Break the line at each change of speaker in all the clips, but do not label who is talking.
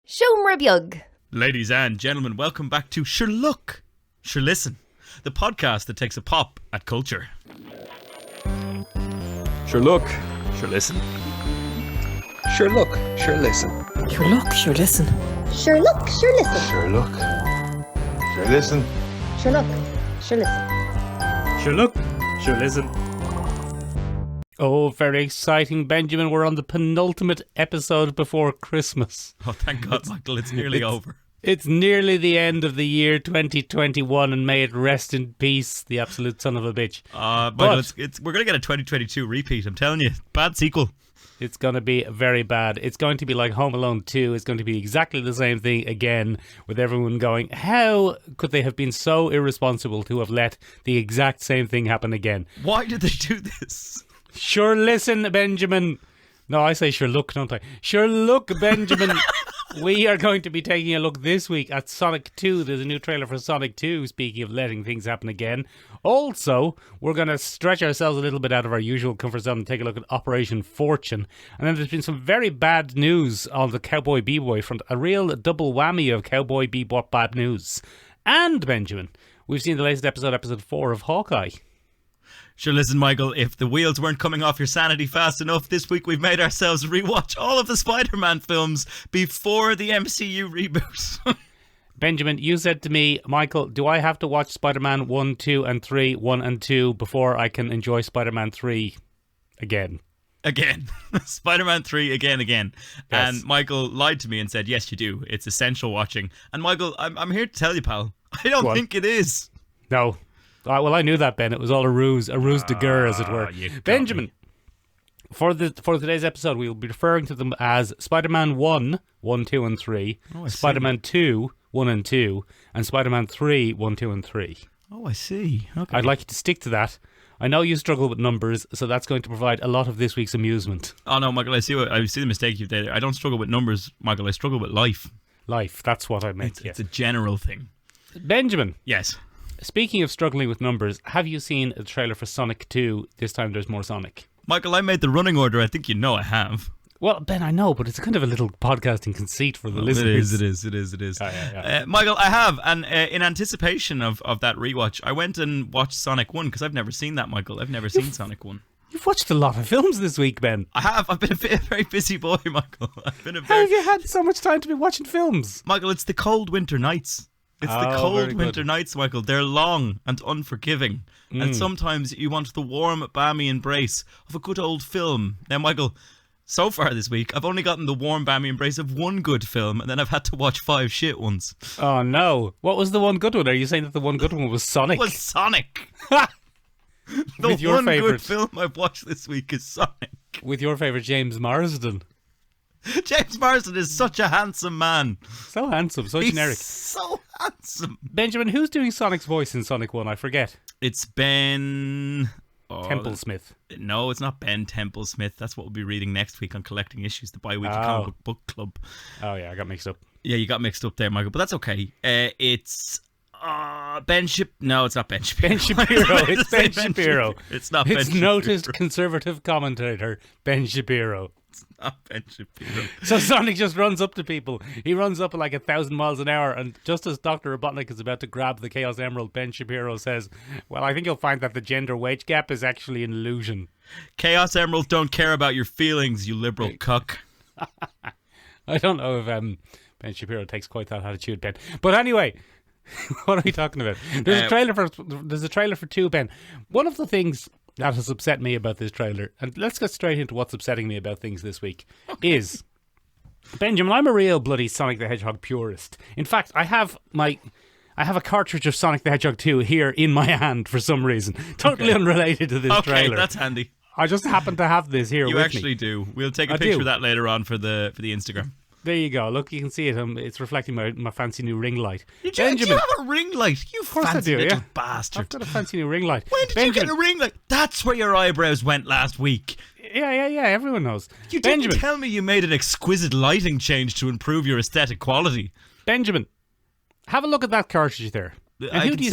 Siomra Beag.
Ladies and gentlemen, welcome back to Sure Look, Sure Listen, the podcast that takes a pop at culture.
Sure look, sure listen.
Sure look, sure listen.
Sure look, sure listen.
Sure look, sure listen.
Sure look, sure listen.
Sure look, sure listen.
Sure look, sure listen. Oh, very exciting, Benjamin. We're on the penultimate episode before Christmas.
Oh, thank God, Michael, it's nearly over.
It's nearly the end of the year 2021, and may it rest in peace, the absolute son of a bitch.
Michael, we're going to get a 2022 repeat, I'm telling you. Bad sequel.
It's going to be very bad. It's going to be like Home Alone 2. It's going to be exactly the same thing again, with everyone going, how could they have been so irresponsible to have let the exact same thing happen again?
Why did they do this?
Sure listen, Benjamin. No, I say sure look, don't I? Sure look, Benjamin. We are going to be taking a look this week at Sonic 2. There's a new trailer for Sonic 2, speaking of letting things happen again. Also, we're going to stretch ourselves a little bit out of our usual comfort zone and take a look at Operation Fortune. And then there's been some very bad news on the Cowboy Bebop front. A real double whammy of Cowboy Bebop bad news. And, Benjamin, we've seen the latest episode 4 of Hawkeye.
Sure, listen, Michael, if the wheels weren't coming off your sanity fast enough, this week we've made ourselves rewatch all of the Spider-Man films before the MCU reboot.
Benjamin, you said to me, Michael, do I have to watch Spider-Man 1, 2 and 3, 1 and 2 before I can enjoy Spider-Man 3 again?
Again. Spider-Man 3 again.
Yes.
And Michael lied to me and said, yes, you do. It's essential watching. And Michael, I'm here to tell you, pal, I don't think it is.
No. Well, I knew that, Ben. It was all a ruse de guerre, as it were. Benjamin, for today's episode, we'll be referring to them as Spider-Man 1, 2 and 3, Spider-Man 2, 1 and 2, and Spider-Man 3, 1, 2 and 3.
Oh, I see. Okay.
I'd like you to stick to that. I know you struggle with numbers, so that's going to provide a lot of this week's amusement.
Oh, no, Michael, I see the mistake you've made there. I don't struggle with numbers, Michael. I struggle with life.
Life, that's what I meant,
It's a general thing.
Benjamin.
Yes.
Speaking of struggling with numbers, have you seen a trailer for Sonic 2? This time there's more Sonic.
Michael, I made the running order. I think you know I have.
Well, Ben, I know, but it's kind of a little podcasting conceit for the listeners.
It is.
Oh, yeah.
Michael, I have. And in anticipation of that rewatch, I went and watched Sonic 1 because I've never seen that, Michael. I've never seen Sonic 1.
You've watched a lot of films this week, Ben.
I have. I've been a very busy boy, Michael.
How have you had so much time to be watching films?
Michael, it's the cold winter nights. It's the cold winter nights, Michael. They're long and unforgiving. And sometimes you want the warm, balmy embrace of a good old film. Now, Michael, so far this week, I've only gotten the warm, balmy embrace of one good film, and then I've had to watch 5 shit ones.
Oh, no. What was the one good one? Are you saying that the one good one was Sonic?
It was Sonic.
With your
one
favourite
good film I've watched this week is Sonic.
With your favourite James Marsden.
James Marsden is such a handsome man.
So handsome, so generic.
He's so handsome.
Benjamin, who's doing Sonic's voice in Sonic 1? I forget.
It's Ben...
Templesmith.
No, it's not Ben Templesmith. That's what we'll be reading next week on Collecting Issues, the bi-weekly comic book club.
Oh, yeah, I got mixed up.
Yeah, you got mixed up there, Michael, but that's okay. It's... Ben Shapiro. No, it's not Ben Shapiro.
Ben Shapiro. It's Ben Shapiro.
It's not Ben Shapiro.
It's noticed conservative commentator Ben Shapiro.
It's not Ben Shapiro.
So Sonic just runs up to people. He runs up at like 1,000 miles an hour, and just as Dr. Robotnik is about to grab the Chaos Emerald, Ben Shapiro says, well, I think you'll find that the gender wage gap is actually an illusion.
Chaos Emeralds don't care about your feelings, you liberal cuck.
I don't know if Ben Shapiro takes quite that attitude, Ben. But anyway... What are we talking about? There's a trailer for 2, Ben. One of the things that has upset me about this trailer, and let's get straight into what's upsetting me about things this week, is, Benjamin, I'm a real bloody Sonic the Hedgehog purist. In fact, I have a cartridge of Sonic the Hedgehog 2 here in my hand for some reason. Totally unrelated to this trailer.
Okay, that's handy.
I just happen to have this here with me.
You actually do. We'll take a picture of that later on for the Instagram.
There you go. Look, you can see it. It's reflecting my fancy new ring light.
Do you have a ring light? You fancy little bastard.
I've got a fancy new ring light.
When did you get a ring light? That's where your eyebrows went last week.
Yeah. Everyone knows.
You didn't tell me you made an exquisite lighting change to improve your aesthetic quality.
Benjamin, have a look at that cartridge there. And
who do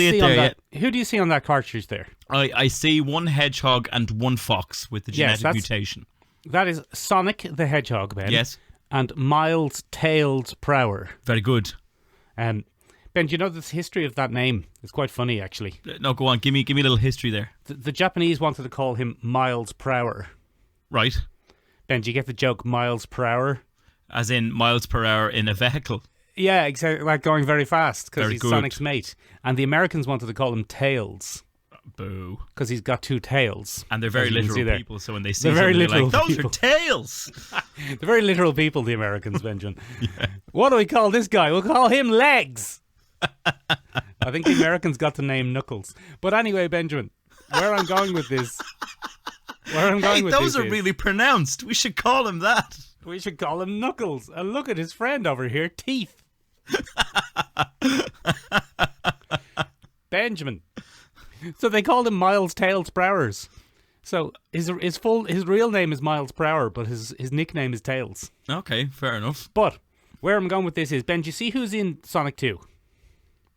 you
see on that cartridge there?
I see one hedgehog and one fox with the genetic mutation.
That is Sonic the Hedgehog, Ben.
Yes.
and mild-tailed prower.
Very good.
Ben, do you know the history of that name? It's quite funny, actually.
No, go on. Give me a little history there.
The Japanese wanted to call him Miles per hour.
Right.
Ben, do you get the joke miles per hour?
As in miles per hour in a vehicle.
Yeah, exactly. Like going very fast because
Very
he's
good.
Sonic's mate. And the Americans wanted to call him Tails
Boo.
because he's got 2 tails.
And they're very
as you can see
literal
there.
people, so when they see
They're very
something, they're
literal
like, those
people.
are tails!
They're very literal people, the Americans, Benjamin. What do we call this guy? We'll call him Legs. I think the Americans got the name Knuckles. But anyway, Benjamin, where I'm going with this...
Those are really pronounced. We should call him that.
We should call him Knuckles. And look at his friend over here, Teeth. Benjamin. So they called him Miles Tails Prowers. So his real name is Miles Prower, but his nickname is Tails.
Okay, fair enough.
But where I'm going with this is, Ben, do you see who's in Sonic 2?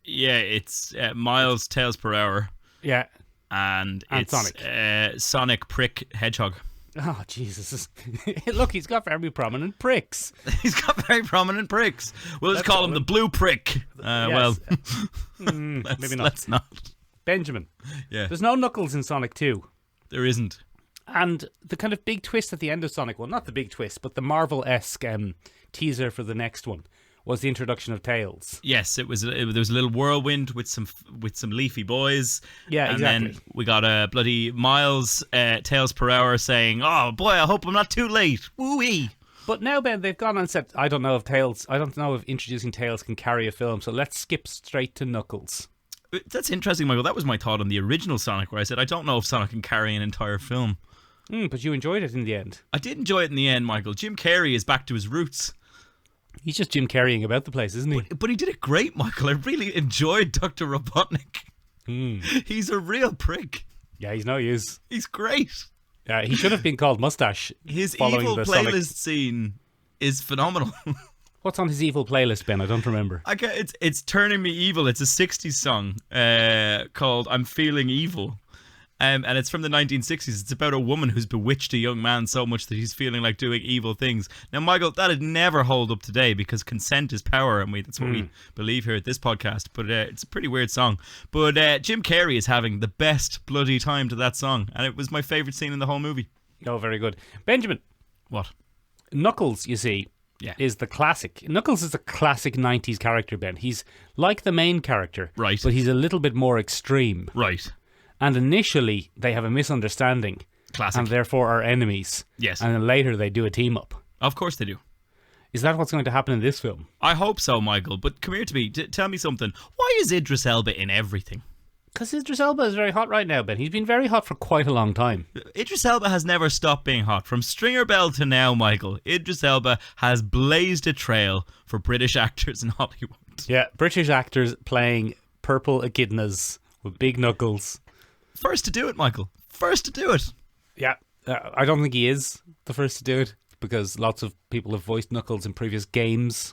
Yeah, it's miles tails per hour.
Yeah.
And it's
Sonic.
Sonic Prick Hedgehog.
Oh, Jesus. Look, he's got very prominent pricks.
He's got very prominent pricks. We'll just call him the Blue Prick. Well,
maybe not.
Let's not.
Benjamin.
Yeah.
There's no Knuckles in Sonic 2.
There isn't.
And the kind of big twist at the end of Sonic, well, not the big twist, but the Marvel-esque teaser for the next one was the introduction of Tails.
Yes, there was a little whirlwind with some leafy boys.
Yeah, exactly.
And then we got a bloody Miles Tails per hour saying, "Oh boy, I hope I'm not too late." Woo-wee.
But now, Ben, they've gone and said, I don't know if introducing Tails can carry a film, so let's skip straight to Knuckles.
That's interesting, Michael. That was my thought on the original Sonic, where I said I don't know if Sonic can carry an entire film.
But you enjoyed it in the end.
I did enjoy it in the end, Michael. Jim Carrey is back to his roots.
He's just Jim Carreying about the place, isn't he?
But he did it great, Michael. I really enjoyed Dr. Robotnik. He's a real prick.
Yeah, he's no use.
He's great.
Yeah, he should have been called Mustache.
His
following
evil
the
playlist
Sonic.
scene is phenomenal.
What's on his evil playlist, Ben? I don't remember.
It's Turning Me Evil. It's a 60s song called I'm Feeling Evil. And it's from the 1960s. It's about a woman who's bewitched a young man so much that he's feeling like doing evil things. Now, Michael, that'd never hold up today because consent is power, and that's what we believe here at this podcast. But it's a pretty weird song. But Jim Carrey is having the best bloody time to that song, and it was my favourite scene in the whole movie.
Oh, very good. Benjamin.
What?
Knuckles, you see, is the classic. Knuckles is a classic 90s character, Ben. He's like the main character,
right?
But he's a little bit more extreme.
Right.
And initially, they have a misunderstanding.
Classic.
And therefore are enemies.
Yes.
And then later, they do a team-up.
Of course they do.
Is that what's going to happen in this film?
I hope so, Michael. But come here to me. Tell me something. Why is Idris Elba in everything?
Because Idris Elba is very hot right now, Ben. He's been very hot for quite a long time.
Idris Elba has never stopped being hot. From Stringer Bell to now, Michael, Idris Elba has blazed a trail for British actors in Hollywood.
Yeah, British actors playing purple echidnas with big knuckles.
First to do it, Michael. First to do it.
Yeah, I don't think he is the first to do it because lots of people have voiced Knuckles in previous games.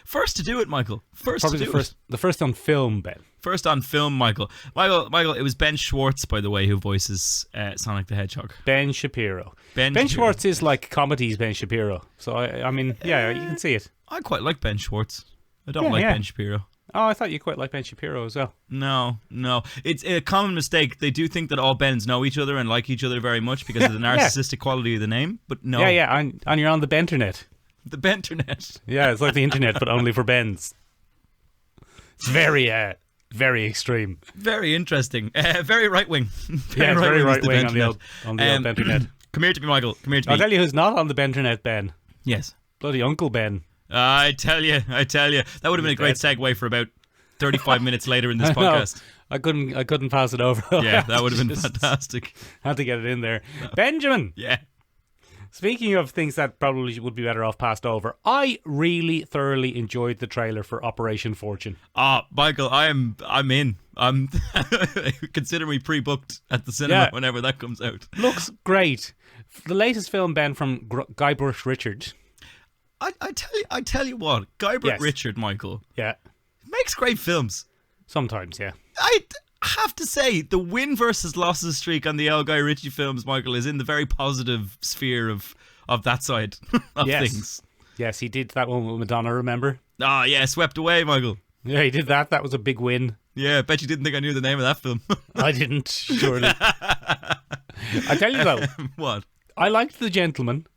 First to do it, Michael.
Probably the first on film, Ben.
First on film, Michael. Michael, it was Ben Schwartz, by the way, who voices Sonic the Hedgehog.
Ben Shapiro. Ben
Shapiro.
Schwartz is like comedy's Ben Shapiro. So, I mean, yeah, you can see it.
I quite like Ben Schwartz. I don't like Ben Shapiro.
Oh, I thought you quite like Ben Shapiro as well.
No. It's a common mistake. They do think that all Bens know each other and like each other very much because of the narcissistic quality of the name, but no.
Yeah, and you're on the Benternet.
The Benternet.
Yeah, it's like the internet, but only for Bens. It's very extreme.
Very interesting. Very right-wing.
Yeah, it's very right-wing
is
on the old Benternet.
Come here to me, Michael. Come here to me.
I'll tell you who's not on the Benternet, Ben.
Yes.
Bloody Uncle Ben.
I tell you. That would have been a great segue for about 35 minutes later in this podcast.
I couldn't pass it over.
Yeah, that would have been fantastic.
Had to get it in there. Benjamin.
Yeah.
Speaking of things that probably would be better off passed over, I really thoroughly enjoyed the trailer for Operation Fortune.
Michael, I'm in. Consider me pre-booked at the cinema whenever that comes out.
Looks great. The latest film, Ben, from Guybrush Richard.
I tell you what, Guybrush Richard, Michael.
Yeah.
Makes great films.
Sometimes, yeah.
I have to say, the win versus losses streak on the L. Guy Ritchie films, Michael, is in the very positive sphere of that side of things.
Yes, he did that one with Madonna, remember?
Ah, yeah, Swept Away, Michael.
Yeah, he did that. That was a big win.
Yeah, I bet you didn't think I knew the name of that film.
I didn't, surely. I tell you though,
What?
I liked The Gentleman.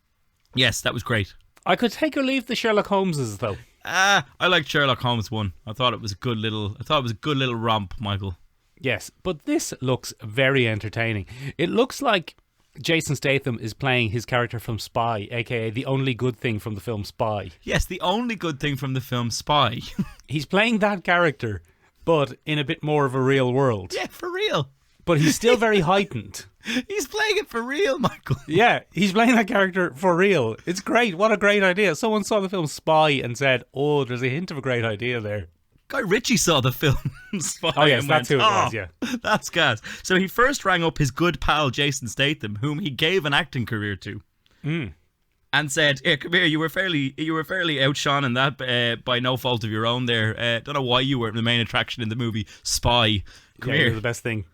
Yes, that was great.
I could take or leave the Sherlock Holmeses though.
I liked Sherlock Holmes 1. I thought it was a good little romp, Michael.
Yes, but this looks very entertaining. It looks like Jason Statham is playing his character from Spy, aka the only good thing from the film Spy.
Yes, the only good thing from the film Spy.
He's playing that character, but in a bit more of a real world.
Yeah, for real.
But he's still very heightened.
He's playing it for real, Michael.
Yeah, he's playing that character for real. It's great. What a great idea. Someone saw the film Spy and said, oh, there's a hint of a great idea there.
Guy Ritchie saw the film Spy.
Oh, yes,
and
that's
went,
who it was, yeah.
That's gas. So he first rang up his good pal Jason Statham, whom he gave an acting career to, and said, "Yeah, come here. You were fairly outshone in that by no fault of your own. There, don't know why you weren't the main attraction in the movie Spy. Come
Yeah,
here.
you're the best thing.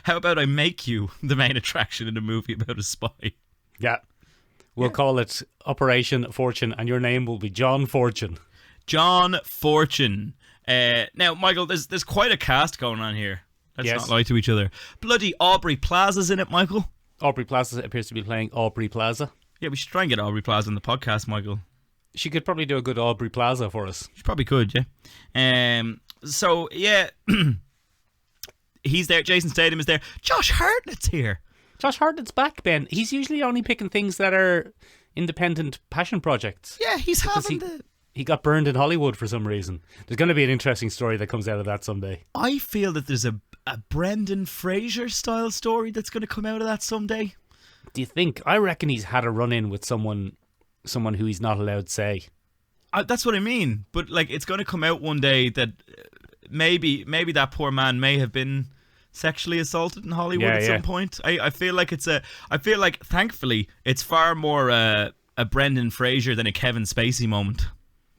How about I make you the main attraction in a movie about a spy?"
Yeah. We'll call it Operation Fortune, and your name will be John Fortune.
John Fortune. Now, Michael, there's quite a cast going on here. Let's
Yes.
not lie to each other. Bloody Aubrey Plaza's in it, Michael.
Aubrey Plaza appears to be playing Aubrey Plaza.
Yeah, we should try and get Aubrey Plaza on the podcast, Michael.
She could probably do a good Aubrey Plaza for us.
She probably could, yeah. So, yeah, he's there. Jason Statham is there. Josh Hartnett's here.
Josh Hartnett's back, Ben. He's usually only picking things that are independent passion projects.
Yeah, he's
Because
having
he got burned in Hollywood for some reason. There's going to be an interesting story that comes out of that someday.
I feel that there's a Brendan Fraser style story that's going to come out of that someday.
Do you think? I reckon he's had a run-in with someone who he's not allowed to say.
That's what I mean. But like, it's going to come out one day that maybe that poor man may have been sexually assaulted in Hollywood at some point. I feel like thankfully it's far more a Brendan Fraser than a Kevin Spacey moment.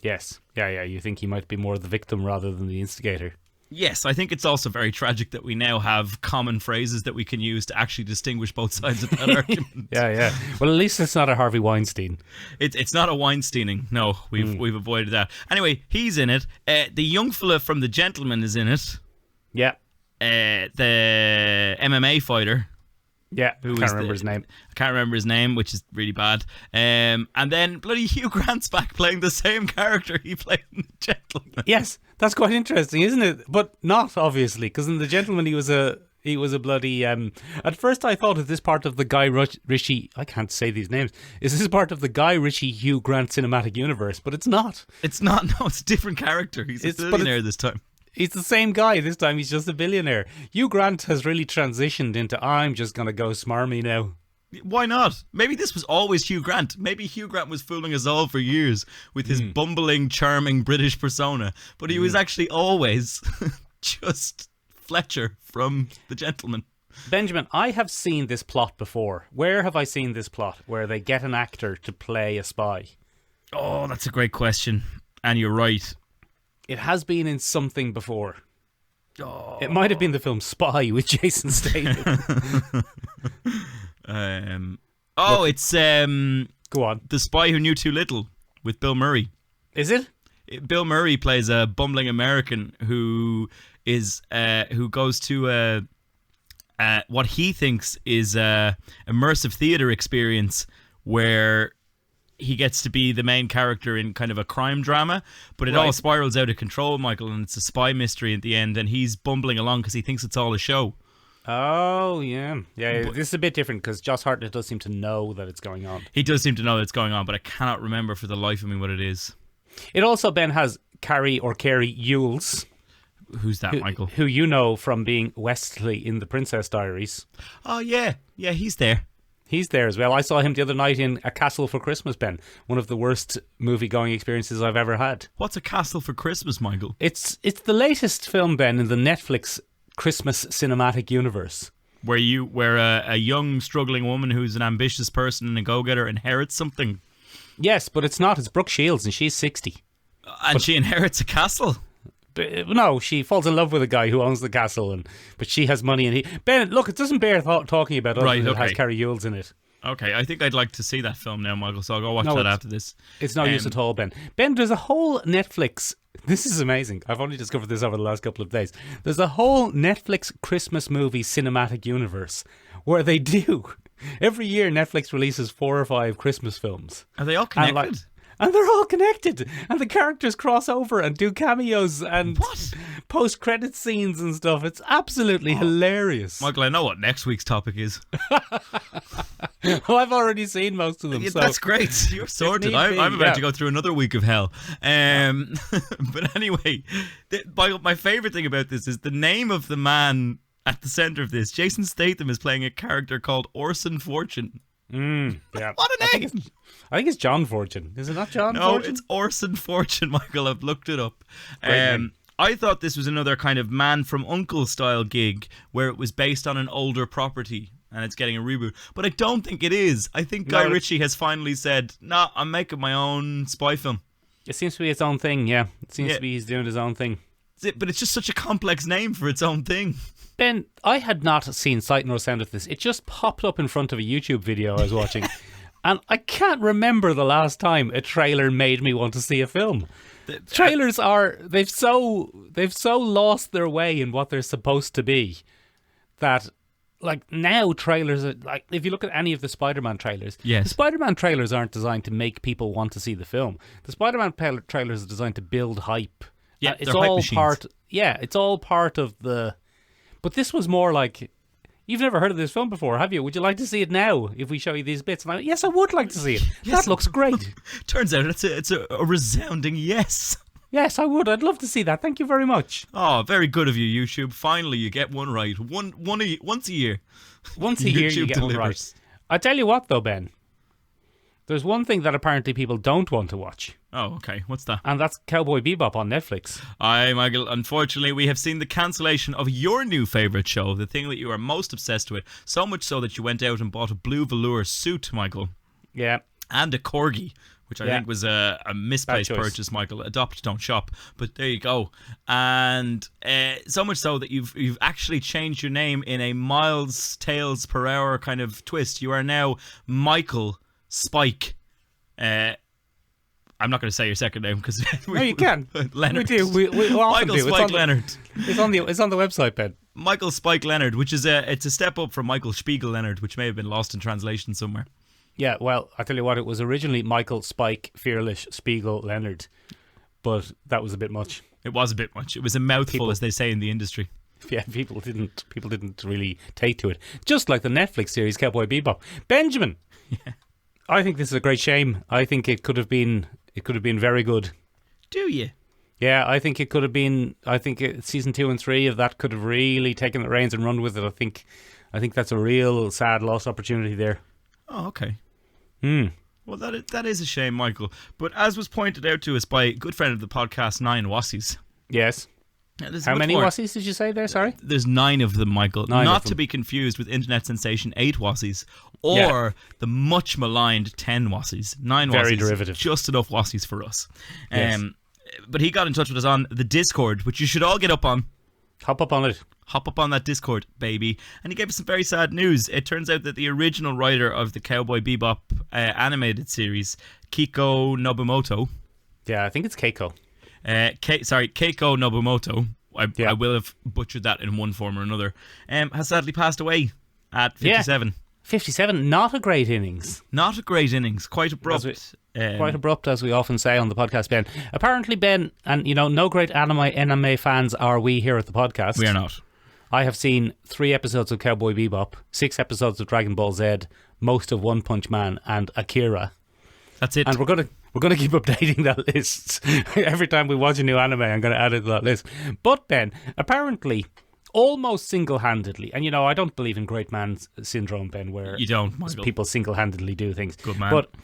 Yes. Yeah. You think he might be more the victim rather than the instigator.
Yes, I think it's also very tragic that we now have common phrases that we can use to actually distinguish both sides of that argument.
Yeah. Well, at least it's not a Harvey Weinstein.
It's not a Weinsteining. No, we've avoided that. Anyway, he's in it. The young fella from The Gentleman is in it.
Yeah.
The MMA fighter.
Yeah, I can't remember his name.
I can't remember his name, which is really bad. And then bloody Hugh Grant's back playing the same character he played in The Gentleman.
Yes, that's quite interesting, isn't it? But not, obviously, because in The Gentleman he was a bloody... at first I thought, is this part of the Guy Ritchie... I can't say these names. Is this part of the Guy Ritchie Hugh Grant cinematic universe? But it's not.
It's not, no, it's a different character. He's a billionaire this time.
He's the same guy. This time he's just a billionaire. Hugh Grant has really transitioned into, I'm just going to go smarmy now.
Why not? Maybe this was always Hugh Grant. Maybe Hugh Grant was fooling us all for years with his bumbling, charming British persona. But he was actually always just Fletcher from The Gentleman.
Benjamin, I have seen this plot before. Where have I seen this plot? Where they get an actor to play a spy?
Oh, that's a great question. And you're right.
It has been in something before.
Oh.
It might have been the film Spy with Jason Statham.
It's
Go on.
The Spy Who Knew Too Little with Bill Murray.
Is it?
Bill Murray plays a bumbling American who goes to what he thinks is a immersive theater experience where he gets to be the main character in kind of a crime drama, but it all spirals out of control, Michael, and it's a spy mystery at the end, and he's bumbling along because he thinks it's all a show.
Oh, yeah. Yeah, this is a bit different because Josh Hartnett does seem to know that it's going on.
He does seem to know that it's going on, but I cannot remember for the life of me what it is.
It also, Ben, has Carrie Ewells.
Who's that, Michael?
Who you know from being Wesley in The Princess Diaries.
Oh, yeah. Yeah, he's there.
He's there as well. I saw him the other night in A Castle for Christmas, Ben. One of the worst movie-going experiences I've ever had.
What's A Castle for Christmas, Michael?
It's the latest film, Ben, in the Netflix Christmas cinematic universe.
Where a young, struggling woman who's an ambitious person and a go-getter inherits something.
Yes, but it's not. It's Brooke Shields, and she's 60.
And she inherits a castle.
No, she falls in love with a guy who owns the castle, but she has money. And Ben, look, it doesn't bear talking about. Right, okay. It has Carrie Ewells in it.
Okay, I think I'd like to see that film now, Michael, so I'll go watch
No,
that
it's-
after this.
It's no use at all, Ben. Ben, there's a whole Netflix. This is amazing. I've only discovered this over the last couple of days. There's a whole Netflix Christmas movie cinematic universe where they do. Every year, Netflix releases 4 or 5 Christmas films.
Are they all
And,
connected?
and they're all connected. And the characters cross over and do cameos and post-credit scenes and stuff. It's absolutely hilarious.
Michael, I know what next week's topic is.
Well, I've already seen most of them.
Yeah,
so
that's great. You're sorted.
need
I'm
be,
about
yeah.
to go through another week of hell. But anyway, my favourite thing about this is the name of the man at the centre of this. Jason Statham is playing a character called Orson Fortune.
Yeah.
What a name!
I think it's John Fortune. Is it not John
No,
Fortune?
it's Orson Fortune, Michael. I've looked it up.
Great name.
I thought this was another kind of Man from Uncle style gig where it was based on an older property and it's getting a reboot. But I don't think it is. I think Guy
No,
Ritchie has finally said, nah, I'm making my own spy film.
It seems to be its own thing, yeah. It seems
Yeah.
to be he's doing his own thing.
But it's just such a complex name for its own thing.
Ben, I had not seen sight nor sound of this. It just popped up in front of a YouTube video I was watching. And I can't remember the last time a trailer made me want to see a film. Trailers are they've so lost their way in what they're supposed to be that like now trailers are like if you look at any of the Spider-Man trailers,
Yes.
the Spider-Man trailers aren't designed to make people want to see the film. The Spider-Man trailers are designed to build hype.
Yeah,
it's
they're hype
all
machines.
part. Yeah, it's all part of the. But this was more like. You've never heard of this film before, have you? Would you like to see it now if we show you these bits? And I went, yes, I would like to see it. That looks great.
Turns out it's a resounding yes.
Yes, I would. I'd love to see that. Thank you very much.
Oh, very good of you, YouTube. Finally, you get one right. Once a year.
Once a year, you
YouTube
get one right.
delivers.
I tell you what, though, Ben. There's one thing that apparently people don't want to watch,
Oh, okay. What's that?
and that's Cowboy Bebop on Netflix.
Aye, Michael. Unfortunately, we have seen the cancellation of your new favourite show, the thing that you are most obsessed with, so much so that you went out and bought a blue velour suit, Michael,
Yeah.
and a corgi, which I
Yeah.
think was a misplaced
Bad choice.
purchase, Michael. Adopt, don't shop. But there you go. And so much so that you've actually changed your name in a miles tails per hour kind of twist. You are now Michael Spike. I'm not going to say your second name because
No, you can.
Leonard.
We do. We often
Michael
do.
Spike Leonard.
It's on the website, Ben.
Michael Spike Leonard, which is it's a step up from Michael Spiegel Leonard, which may have been lost in translation somewhere.
Yeah, well, I tell you what, it was originally Michael Spike Fearless Spiegel Leonard, but that was a bit much.
It was a bit much. It was a mouthful, as they say in the industry.
Yeah, people didn't really take to it. Just like the Netflix series Cowboy Bebop. Benjamin.
Yeah.
I think this is a great shame. I think it could have been very good.
Do you?
Yeah, I think it could have been. I think season 2 and 3 of that could have really taken the reins and run with it. I think that's a real sad lost opportunity there.
Oh, okay.
Hmm.
Well, that is a shame, Michael. But as was pointed out to us by a good friend of the podcast, 9 Wassies.
Yes. How many Wassies did you say there? Sorry.
There's 9 of them, Michael.
9
Not
of them.
to be confused with internet sensation 8 Wassies or
Yeah.
the much maligned 10 Wassies. 9
Very
Wassies.
derivative.
Just enough Wassies for us.
Yes.
But he got in touch with us on the Discord, which you should all get up on.
Hop up on it.
Hop up on that Discord, baby. And he gave us some very sad news. It turns out that the original writer of the Cowboy Bebop animated series, Keiko Nobumoto,
Yeah, I think it's Keiko.
Keiko Nobumoto,
Yeah.
I will have butchered that in one form or another, has sadly passed away at 57.
57, not a great innings.
Not a great innings, quite abrupt.
Quite abrupt, as we often say on the podcast, Ben. Apparently, Ben, and no great anime fans are we here at the podcast.
We are not.
I have seen 3 episodes of Cowboy Bebop, 6 episodes of Dragon Ball Z, most of One Punch Man, and Akira.
That's it.
And we're gonna keep updating that list. Every time we watch a new anime, I'm gonna add it to that list. But Ben, apparently, almost single-handedly, and I don't believe in great man syndrome, Ben, where
You don't, Michael.
people single-handedly do things.
Good man.
But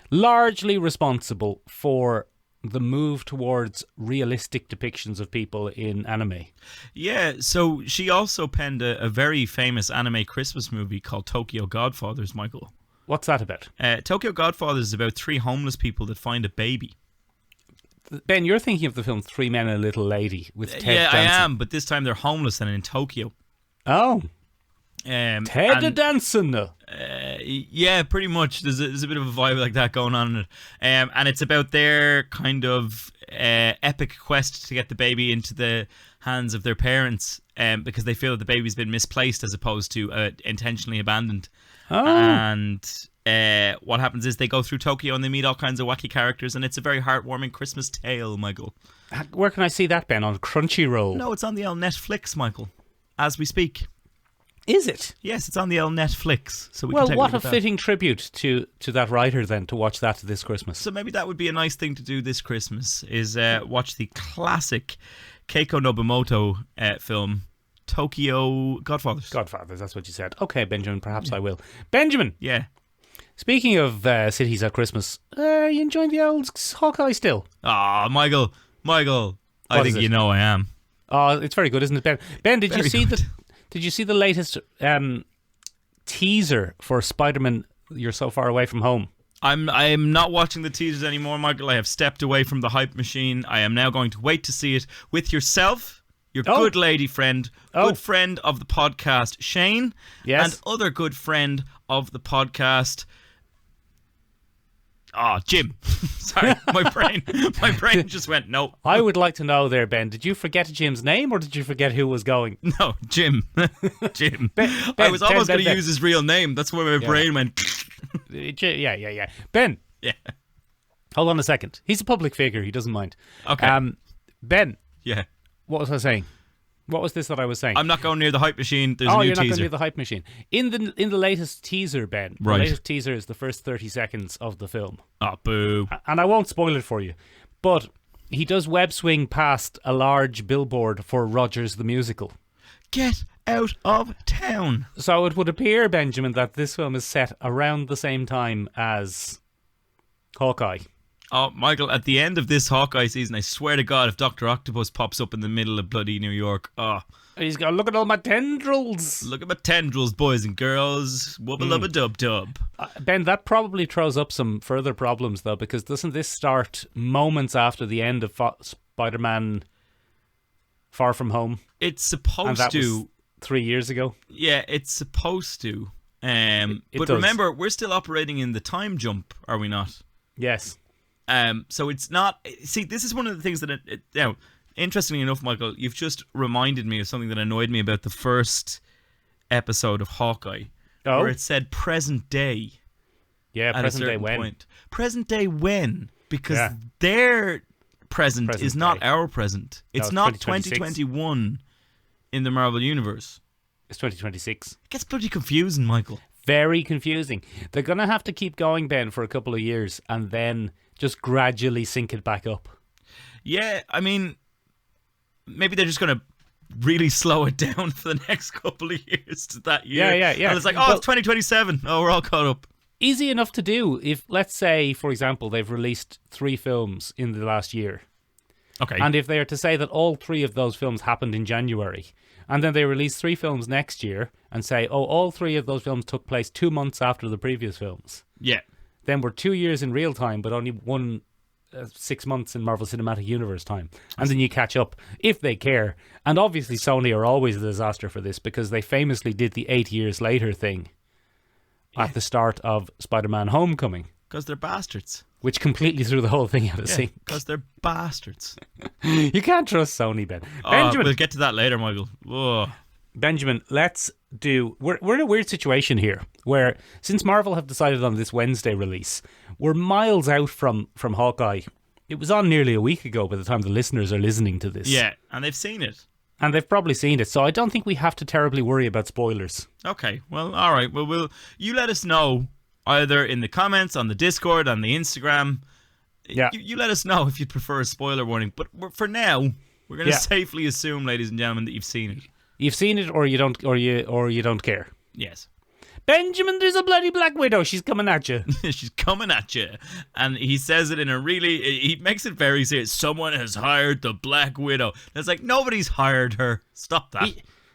largely responsible for the move towards realistic depictions of people in anime.
Yeah, so she also penned a very famous anime Christmas movie called Tokyo Godfathers, Michael.
What's that about?
Tokyo Godfathers is about 3 homeless people that find a baby.
Ben, you're thinking of the film Three Men and a Little Lady with Ted
Yeah,
Danson.
I am, but this time they're homeless and in Tokyo.
Oh. Ted a dancing.
Yeah, pretty much. There's a bit of a vibe like that going on in it. And it's about their kind of epic quest to get the baby into the hands of their parents because they feel that the baby's been misplaced as opposed to intentionally abandoned.
Oh.
And what happens is they go through Tokyo and they meet all kinds of wacky characters, and it's a very heartwarming Christmas tale, Michael.
Where can I see that, Ben? On Crunchyroll?
No, it's on the old Netflix, Michael, as we speak.
Is it?
Yes, it's on the old Netflix. So we
Well,
can take
what
a
a
look at
fitting tribute to that writer then, to watch that this Christmas.
So maybe that would be a nice thing to do this Christmas, is watch the classic Keiko Nobumoto film, Tokyo Godfathers.
Godfathers, that's what you said. Okay, Benjamin, perhaps I will. Benjamin!
Yeah.
Speaking of cities at Christmas, are you enjoying the old Hawkeye still?
Ah, Michael, I
What
think
is it?
you know I am.
Oh, it's very good, isn't it, Ben? Ben, did
Very
you see
good.
Did you see the latest teaser for Spider-Man You're So Far Away From Home?
I'm not watching the teasers anymore, Michael. I have stepped away from the hype machine. I am now going to wait to see it with yourself, your good lady friend, good friend of the podcast, Shane,
Yes.
and other good friend of the podcast, Jim. Sorry, my brain just went, no.
I would like to know there, Ben, did you forget Jim's name or did you forget who was going?
No, Jim. Jim.
Ben,
I was almost
Ben,
going to use his real name. That's where my brain went.
Yeah. Ben,
Yeah.
hold on a second. He's a public figure. He doesn't mind.
Okay.
Ben,
Yeah.
what was I saying? What was this that I was saying?
I'm not going near the hype machine. There's a new
you're not going to
teaser.
do the hype machine. In the latest teaser, Ben,
Right.
the latest teaser is the first 30 seconds of the film.
Oh, boo.
And I won't spoil it for you, but he does web swing past a large billboard for Rogers the Musical.
Get out of town.
So it would appear, Benjamin, that this film is set around the same time as Hawkeye.
Oh, Michael, at the end of this Hawkeye season, I swear to God, if Dr. Octopus pops up in the middle of bloody New York,
He's got, look at all my tendrils.
look at my tendrils, boys and girls. Wubba lubba dub dub.
Ben, that probably throws up some further problems, though, because doesn't this start moments after the end of Spider-Man Far From Home?
It's
And
supposed
that was
to.
3 years ago.
Yeah, it's supposed to.
It
But
does.
remember, we're still operating in the time jump, are we not?
Yes.
So it's not. See, this is one of the things that now, interestingly enough, Michael, you've just reminded me of something that annoyed me about the first episode of Hawkeye, where it said present day.
Yeah,
At
present
a
day
certain
when.
point. Present day when? Because
Yeah.
their present
Present
is not
day.
our present. It's
it's
not
2026.
2021 in the Marvel Universe.
It's 2026.
It gets bloody confusing, Michael.
Very confusing. They're going to have to keep going, Ben, for a couple of years and then just gradually sync it back up.
Yeah, I mean, maybe they're just going to really slow it down for the next couple of years to that year.
Yeah.
And it's like,
Well-
it's 2027. Oh, we're all caught up.
Easy enough to do if, let's say, for example, they've released 3 films in the last year.
Okay.
And if they are to say that all 3 of those films happened in January, and then they release 3 films next year and say, all 3 of those films took place 2 months after the previous films,
Yeah.
then we're 2 years in real time, but only 6 months in Marvel Cinematic Universe time. And then you catch up, if they care. And obviously Sony are always a disaster for this because they famously did the 8 years later thing at the start of Spider-Man Homecoming,
Because they're bastards.
which completely threw the whole thing out of sync.
Because they're bastards.
You can't trust Sony, Ben. Benjamin,
We'll get to that later, Michael. Whoa.
Benjamin, we're in a weird situation here where since Marvel have decided on this Wednesday release, we're miles out from Hawkeye. It was on nearly a week ago by the time the listeners are listening to this.
Yeah, and they've seen it.
And they've probably seen it, so I don't think we have to terribly worry about spoilers.
Okay, well, all right. Well, you let us know either in the comments, on the Discord, on the Instagram.
Yeah.
You let us know if you'd prefer a spoiler warning. But for now, we're going to
Yeah.
safely assume, ladies and gentlemen, that you've seen it.
You've seen it, or you don't, or you don't care.
Yes.
Benjamin, there's a bloody Black Widow. She's coming at you.
She's coming at you. And he says it in a he makes it very serious. Someone has hired the Black Widow. And it's like, nobody's hired her. Stop that.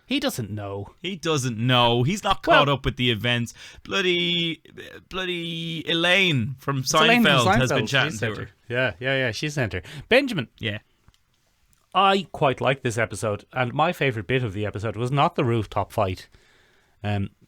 He doesn't know.
He doesn't know. He's not caught up with the events. Bloody Elaine from
Elaine from
Seinfeld has
Seinfeld.
been chatting
She's
to
sent
her.
Yeah. She sent her. Benjamin,
Yeah.
I quite like this episode, and my favourite bit of the episode was not the rooftop fight.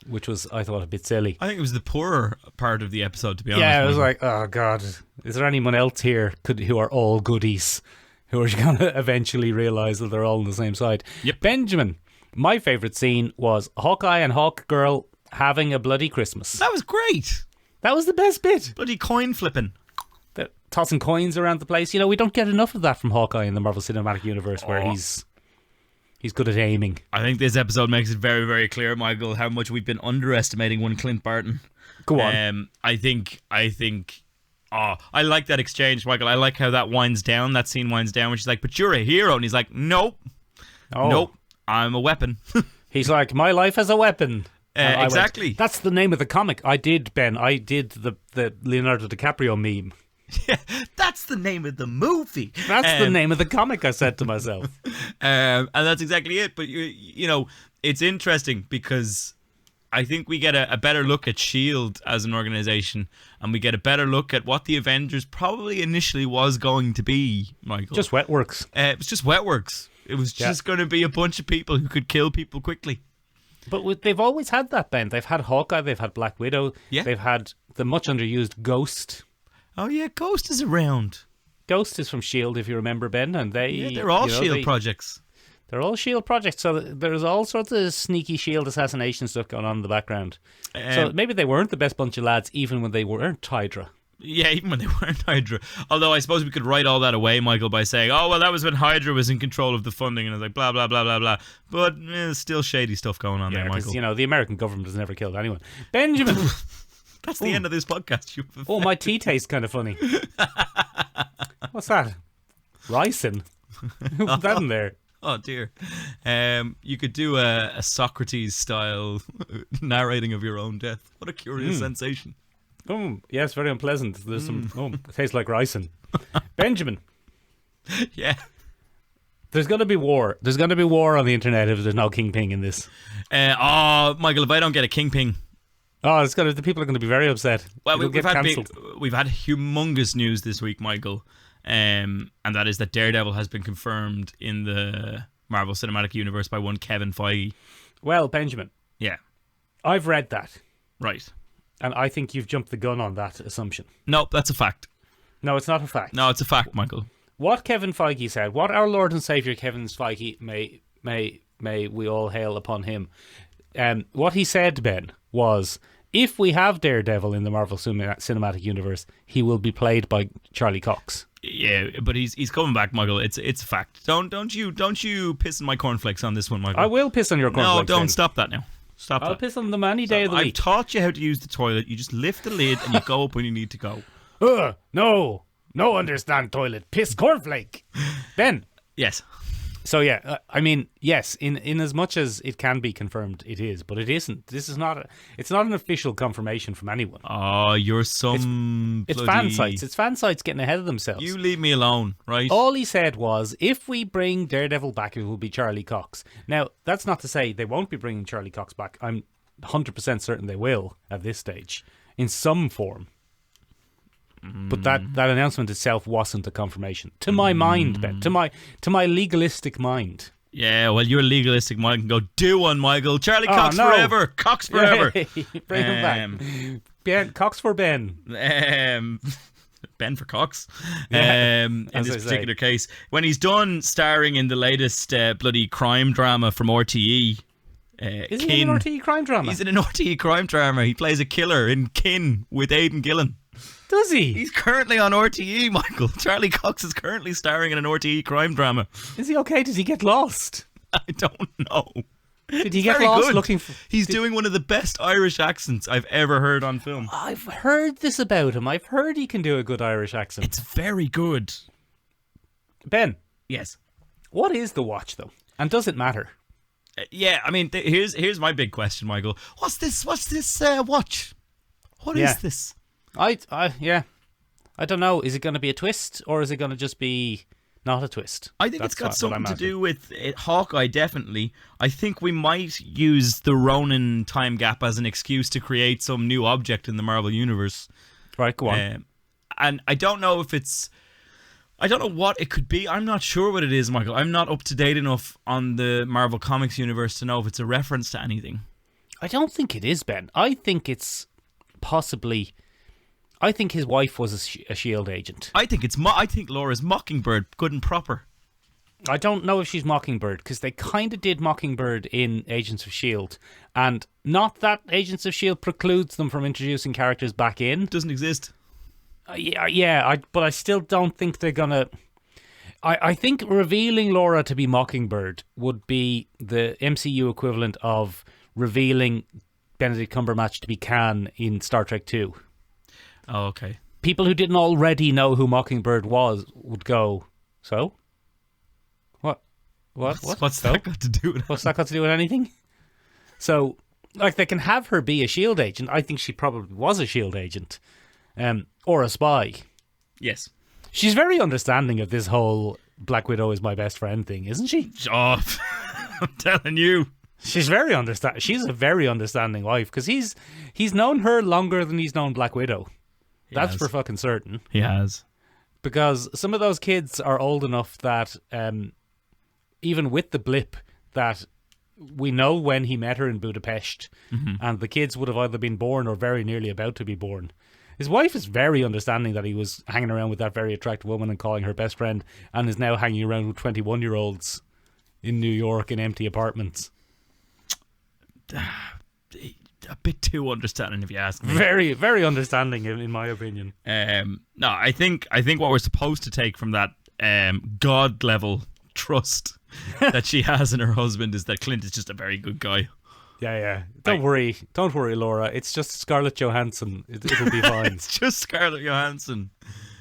which was, I thought, a bit silly.
I think it was the poorer part of the episode, to be honest.
Yeah, it was
Michael.
like, oh God, is there anyone else here who are all goodies, who are going to eventually realise that they're all on the same side?
Yep.
Benjamin, my favourite scene was Hawkeye and Hawkgirl having a bloody Christmas.
That was great.
That was the best bit.
Bloody coin flipping.
They're tossing coins around the place. You know, we don't get enough of that from Hawkeye in the Marvel Cinematic Universe, where he's good at aiming.
I think this episode makes it very, very clear, Michael, how much we've been underestimating one Clint Barton.
Go on.
I think. I like that exchange, Michael. I like how that winds down. That scene winds down when she's like, "But you're a hero," and he's like, "Nope, nope, I'm a weapon."
He's like, "My life as a weapon." And I
exactly.
went, that's the name of the comic. I did the Leonardo DiCaprio meme.
Yeah, that's the name of the movie.
That's the name of the comic, I said to myself.
And that's exactly it. But, you know, it's interesting because I think we get a better look at S.H.I.E.L.D. as an organization, and we get a better look at what the Avengers probably initially was going to be, Michael.
Just wet works.
It was just wet works. It was just going to be a bunch of people who could kill people quickly.
But they've always had that, Ben. They've had Hawkeye, they've had Black Widow, they've had the much underused Ghost.
Oh yeah, Ghost is around.
Ghost is from S.H.I.E.L.D., if you remember, Ben, and
they're all S.H.I.E.L.D. projects.
They're all S.H.I.E.L.D. projects, so there's all sorts of sneaky S.H.I.E.L.D. assassination stuff going on in the background. So maybe they weren't the best bunch of lads, even when they weren't Hydra.
Yeah, even when they weren't Hydra. Although I suppose we could write all that away, Michael, by saying, oh, well, that was when Hydra was in control of the funding, and it's like, blah, blah, blah, blah, blah. But there's still shady stuff going on there, Michael.
You know, the American government has never killed anyone. Benjamin!
That's the end of this podcast.
Oh, my tea tastes kind of funny. What's that? Ricin? Who put that in there?
Oh, dear. You could do a Socrates-style narrating of your own death. What a curious sensation.
Oh, yes, very unpleasant. There's some. Oh, it tastes like ricin. Benjamin.
Yeah.
There's going to be war. There's going to be war on the internet if there's no Kingpin in this.
Michael, if I don't get a Kingpin.
Oh, the people are going to be very upset.
Well, we've had humongous news this week, Michael. And that is that Daredevil has been confirmed in the Marvel Cinematic Universe by one Kevin Feige.
Well, Benjamin.
Yeah.
I've read that.
Right.
And I think you've jumped the gun on that assumption.
Nope, that's a fact.
No, it's not a fact.
No, it's a fact, Michael.
What Kevin Feige said, what our Lord and Saviour Kevin Feige, may we all hail upon him. What he said, Ben, was if we have Daredevil in the Marvel Cinematic Universe, he will be played by Charlie Cox.
Yeah, but he's coming back, Michael. It's a fact. Don't you piss in my cornflakes on this one, Michael.
I will piss on your cornflakes.
No, don't
then.
Stop that now. Stop
I'll
that.
piss on them any day of the week.
I've taught you how to use the toilet. You just lift the lid and you go up when you need to go.
No understand toilet. Piss cornflake. Ben.
Yes.
So yeah, I mean, yes, in as much as it can be confirmed, it is, but it isn't. This is not. It's not an official confirmation from anyone.
Oh, you're some.
It's fan sites. It's fan sites getting ahead of themselves.
You leave me alone, right?
All he said was, if we bring Daredevil back, it will be Charlie Cox. Now, that's not to say they won't be bringing Charlie Cox back. I'm 100% certain they will at this stage, in some form. But that announcement itself wasn't a confirmation, to my mind, Ben. To my legalistic mind.
Yeah, well, your legalistic mind can go, do one, Michael. Charlie Cox forever. Cox forever.
Bring him back. Cox for Ben.
Ben for Cox. In this particular case, when he's done starring in the latest bloody crime drama from RTE.
Is he in an RTE crime drama?
He's in an RTE crime drama. He plays a killer in Kin with Aidan Gillen.
Does he?
He's currently on RTE, Michael. Charlie Cox is currently starring in an RTE crime drama.
Is he okay? Does he get lost?
I don't know.
Did he get lost looking for...
He's doing one of the best Irish accents I've ever heard on film.
I've heard this about him. I've heard he can do a good Irish accent.
It's very good.
Ben.
Yes.
What is the watch, though? And does it matter?
Yeah, I mean, here's my big question, Michael. What's this watch? What is this? I
don't know. Is it going to be a twist, or is it going to just be not a twist?
I think it's got something to do with Hawkeye, definitely. I think we might use the Ronin time gap as an excuse to create some new object in the Marvel Universe.
Right, go on.
And I don't know if it's... I don't know what it could be. I'm not sure what it is, Michael. I'm not up to date enough on the Marvel Comics universe to know if it's a reference to anything.
I don't think it is, Ben. I think it's possibly... I think his wife was a S.H.I.E.L.D. agent.
I think I think Laura's Mockingbird, good and proper.
I don't know if she's Mockingbird, because they kind of did Mockingbird in Agents of S.H.I.E.L.D. And not that Agents of S.H.I.E.L.D. precludes them from introducing characters back in.
Doesn't exist.
But I still don't think they're going to... I think revealing Laura to be Mockingbird would be the MCU equivalent of revealing Benedict Cumberbatch to be Khan in Star Trek 2.
Oh, okay.
People who didn't already know who Mockingbird was would go, so? What?
What's that got to do with it?
What's that got to do with anything? So, like, they can have her be a S.H.I.E.L.D. agent. I think she probably was a S.H.I.E.L.D. agent. Or a spy.
Yes.
She's very understanding of this whole Black Widow is my best friend thing, isn't she?
Oh, I'm telling you.
She's She's a very understanding wife, because he's known her longer than he's known Black Widow. That's for fucking certain.
He has.
Because some of those kids are old enough that, even with the blip, that we know when he met her in Budapest, and the kids would have either been born or very nearly about to be born. His wife is very understanding that he was hanging around with that very attractive woman and calling her best friend, and is now hanging around with 21-year-olds in New York in empty apartments.
A bit too understanding, if you ask me.
Very, very understanding, in my opinion.
No, I think what we're supposed to take from that God level trust that she has in her husband is that Clint is just a very good guy.
Yeah. Don't worry, Laura. It's just Scarlett Johansson. It'll be fine.
It's just Scarlett Johansson.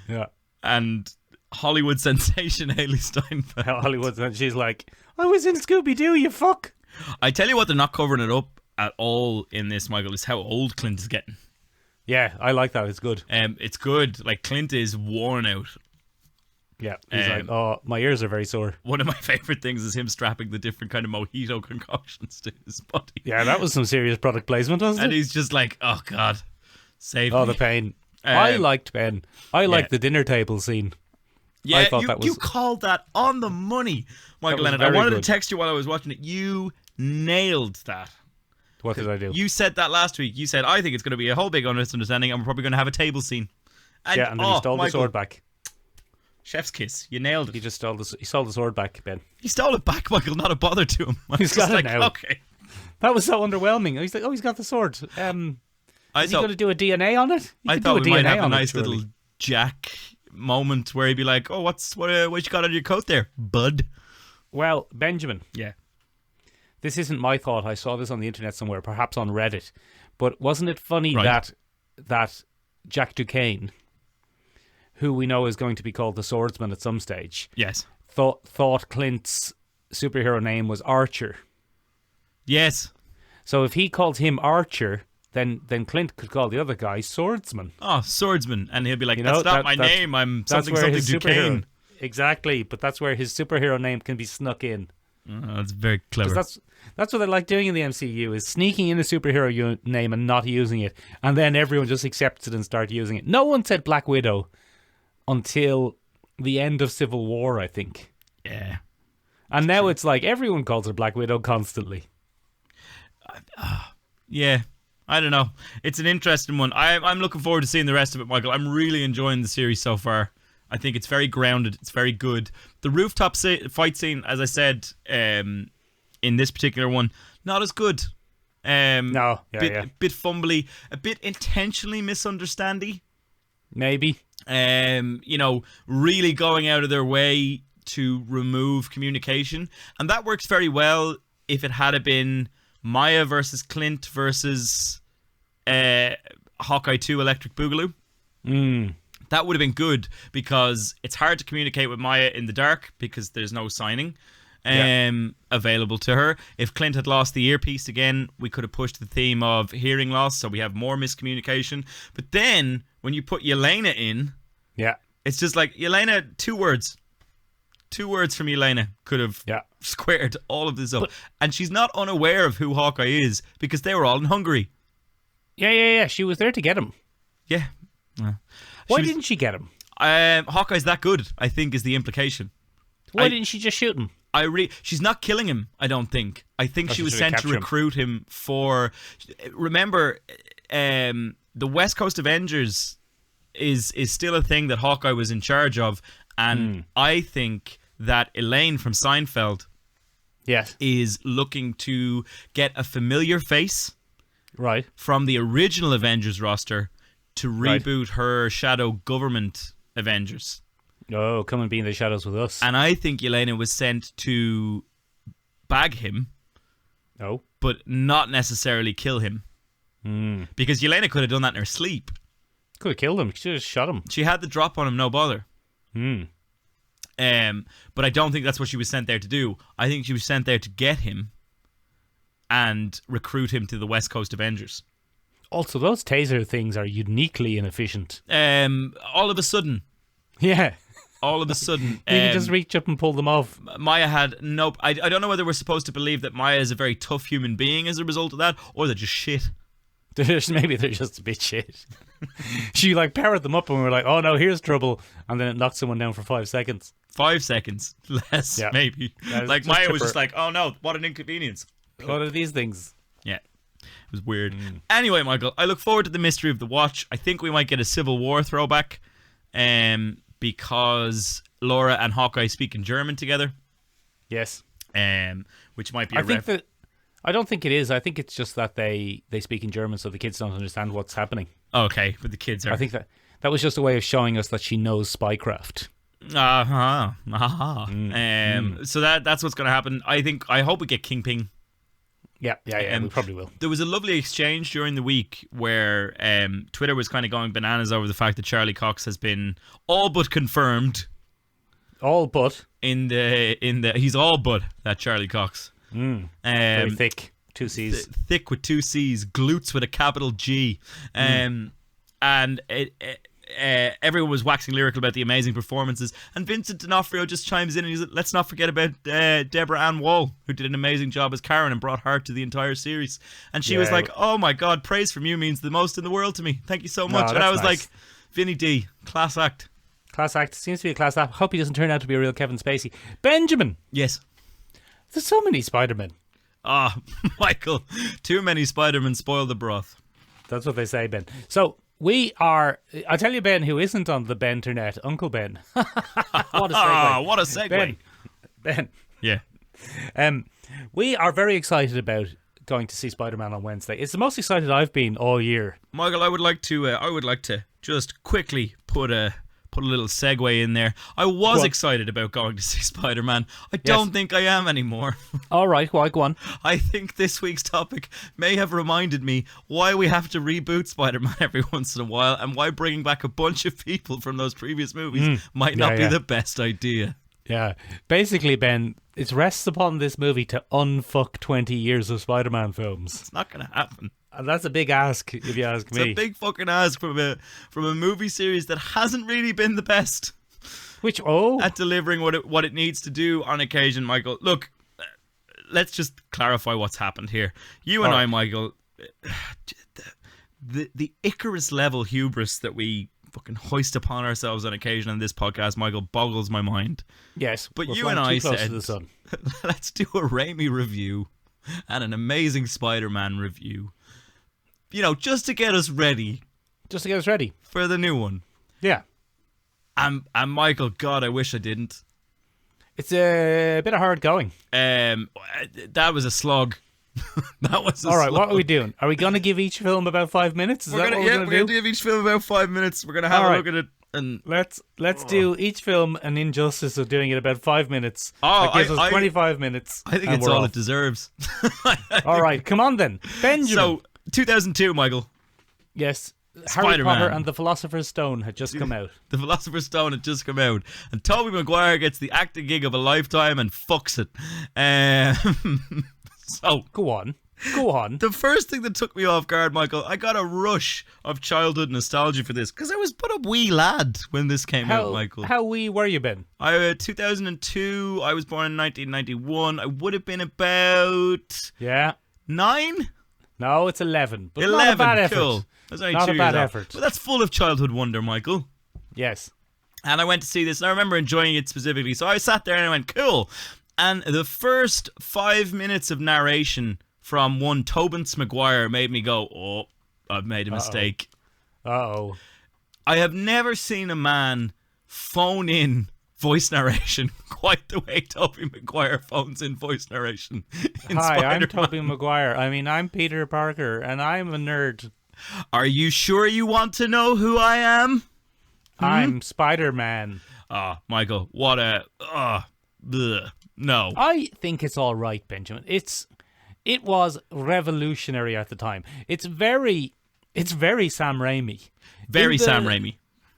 Yeah.
And Hollywood sensation Hailey Steinfeld.
Hollywood, she's like, I was in Scooby-Doo, you fuck.
I tell you what, they're not covering it up at all in this, Michael, is how old Clint is getting.
Yeah, I like that. It's good.
It's good. Like, Clint is worn out.
Yeah, he's like, oh, my ears are very sore.
One of my favourite things is him strapping the different kind of mojito concoctions to his body.
Yeah, that was some serious product placement, wasn't it?
And he's just like, oh, God, save me.
Oh, the pain. I liked Ben. I liked the dinner table scene.
Yeah,
I thought
you called that on the money, Michael Leonard. I wanted to text you while I was watching it. You nailed that.
What did I do?
You said that last week. You said, I think it's going to be a whole big misunderstanding and we're probably going to have a table scene.
And, and then he stole the sword back.
Chef's kiss. You nailed it.
He stole the sword back, Ben.
He stole it back, Michael. Not a bother to him.
He's got it now.
Okay.
That was so underwhelming. He's like, oh, he's got the sword. Is he going to do a DNA on it?
I thought we might have a nice little Jack moment where he'd be like, oh, what you got on your coat there, bud?
Well, Benjamin.
Yeah.
This isn't my thought. I saw this on the internet somewhere, perhaps on Reddit. But wasn't it funny that Jack Duquesne, who we know is going to be called the Swordsman at some stage,
yes,
thought Clint's superhero name was Archer.
Yes.
So if he called him Archer, then Clint could call the other guy Swordsman.
Oh, Swordsman. And he'll be like, that's not my name. I'm something Duquesne.
Exactly, but that's where his superhero name can be snuck in.
That's very clever.
That's what they like doing in the MCU, is sneaking in a superhero name and not using it, and then everyone just accepts it and start using it. No one said Black Widow until the end of Civil War, I think.
Yeah.
And now it's like everyone calls her Black Widow constantly.
Yeah. I don't know. It's an interesting one. I'm looking forward to seeing the rest of it, Michael. I'm really enjoying the series so far. I think it's very grounded. It's very good. The rooftop fight scene, as I said, in this particular one, not as good.
No.
Bit fumbly. A bit intentionally misunderstandy.
Maybe.
Really going out of their way to remove communication. And that works very well if it had been Maya versus Clint versus Hawkeye 2 Electric Boogaloo. That would have been good because it's hard to communicate with Maya in the dark because there's no signing available to her. If Clint had lost the earpiece again, we could have pushed the theme of hearing loss, so we have more miscommunication. But then when you put Yelena in, it's just like, Yelena, 2 words. 2 words from Yelena could have squared all of this up. And she's not unaware of who Hawkeye is because they were all in Hungary.
Yeah. She was there to get him.
Yeah.
Why didn't she get him?
Hawkeye's that good, I think, is the implication.
Why didn't she just shoot him?
She's not killing him, I don't think. I think she was
she's trying to
sent to
capture him.
recruit him for... Remember, the West Coast Avengers is still a thing that Hawkeye was in charge of, and I think that Elaine from Seinfeld is looking to get a familiar face from the original Avengers roster to reboot her shadow government Avengers.
Oh, come and be in the shadows with us.
And I think Yelena was sent to bag him, but not necessarily kill him. Because Yelena could have done that in her sleep.
Could have killed him. She just shot him.
She had the drop on him, no bother. But I don't think that's what she was sent there to do. I think she was sent there to get him and recruit him to the West Coast Avengers.
Also, those taser things are uniquely inefficient.
All of a sudden.
Yeah.
All of a sudden.
You can just reach up and pull them off.
Maya had I don't know whether we're supposed to believe that Maya is a very tough human being as a result of that, or they're just shit.
Maybe they're just a bit shit. She powered them up and we were like, oh no, here's trouble. And then it knocked someone down for 5 seconds.
5 seconds. Less, maybe. Maya was just like, oh no, what an inconvenience.
What are these things?
Yeah. It was weird. Anyway, Michael, I look forward to the mystery of the watch. I think we might get a Civil War throwback because Laura and Hawkeye speak in German together.
Yes.
Which might be a
I don't think it is. I think it's just that they speak in German so the kids don't understand what's happening.
Okay, but the kids are...
I think that was just a way of showing us that she knows spycraft.
So that's what's going to happen. I hope we get Kingpin.
Yeah, we probably will.
There was a lovely exchange during the week where Twitter was kind of going bananas over the fact that Charlie Cox has been all but confirmed.
All but?
He's all but that Charlie Cox.
Very thick. 2 C's.
Thick with 2 C's. Glutes with a capital G. And everyone was waxing lyrical about the amazing performances. And Vincent D'Onofrio just chimes in and he's like, let's not forget about Deborah Ann Wall, who did an amazing job as Karen and brought heart to the entire series. And she was like, oh my God, praise from you means the most in the world to me. Thank you so much. And I was like, Vinny D, class act.
Class act. Seems to be a class act. Hope he doesn't turn out to be a real Kevin Spacey. Benjamin.
Yes.
There's so many Spider-Men.
Michael, too many Spider-Men spoil the broth.
That's what they say, Ben. So we are... I tell you, Ben, who isn't on the Benternet, Uncle Ben. What a segue.
What a segue.
Ben.
Yeah.
We are very excited about going to see Spider-Man on Wednesday. It's the most excited I've been all year.
Michael, I would like to just quickly put a little segue in there. I was excited about going to see Spider-Man. I don't think I am anymore.
All right, why? Go on.
I think this week's topic may have reminded me why we have to reboot Spider-Man every once in a while and why bringing back a bunch of people from those previous movies might not be the best idea.
Yeah. Basically, Ben, it rests upon this movie to unfuck 20 years of Spider-Man films.
It's not going to happen.
And that's a big ask, if you ask me.
It's a big fucking ask from a movie series that hasn't really been the best. At delivering what it needs to do on occasion, Michael. Look, let's just clarify what's happened here. You and I, Michael, the Icarus level hubris that we fucking hoist upon ourselves on occasion on this podcast, Michael, boggles my mind.
Yes,
but you and I said,
to the sun.
Let's do a Raimi review and an amazing Spider-Man review. You know, just to get us ready. For the new one.
Yeah.
And Michael, God, I wish I didn't.
It's a bit of hard going.
That was a slog. That was a
All right,
slog.
what are we doing? Are we going to give each film about 5 minutes?
We're going to give each film about 5 minutes. We're going to have a look at it. And
let's do each film an injustice of doing it about 5 minutes.
That
gives us 25 minutes.
I think it's all it deserves.
All right, come on then. Benjamin.
So, 2002, Michael.
Yes.
Spider-Man.
Harry Potter and the Philosopher's Stone had just come out.
The Philosopher's Stone had just come out. And Tobey Maguire gets the acting gig of a lifetime and fucks it. So
Go on.
The first thing that took me off guard, Michael, I got a rush of childhood nostalgia for this because I was but a wee lad when this came out, Michael.
How wee were you, Ben?
2002. I was born in 1991. I would have been about 9.
No, it's 11. But
11.
Not a bad effort.
Cool. That's only
Not
2
a bad
years off.
effort.
But that's full of childhood wonder, Michael.
Yes.
And I went to see this, and I remember enjoying it specifically. So I sat there and I went, cool. And the first 5 minutes of narration from one Tobin Maguire made me go, oh, I've made a mistake.
Uh-oh.
I have never seen a man phone in voice narration quite the way Tobey Maguire phones in voice narration in
Hi,
Spider-Man.
I'm Tobey Maguire. I mean, I'm Peter Parker, and I'm a nerd.
Are you sure you want to know who I am?
I'm Spider-Man.
Michael, what a... bleh. No.
I think it's all right, Benjamin. It was revolutionary at the time. It's very Sam Raimi.
Very Sam Raimi.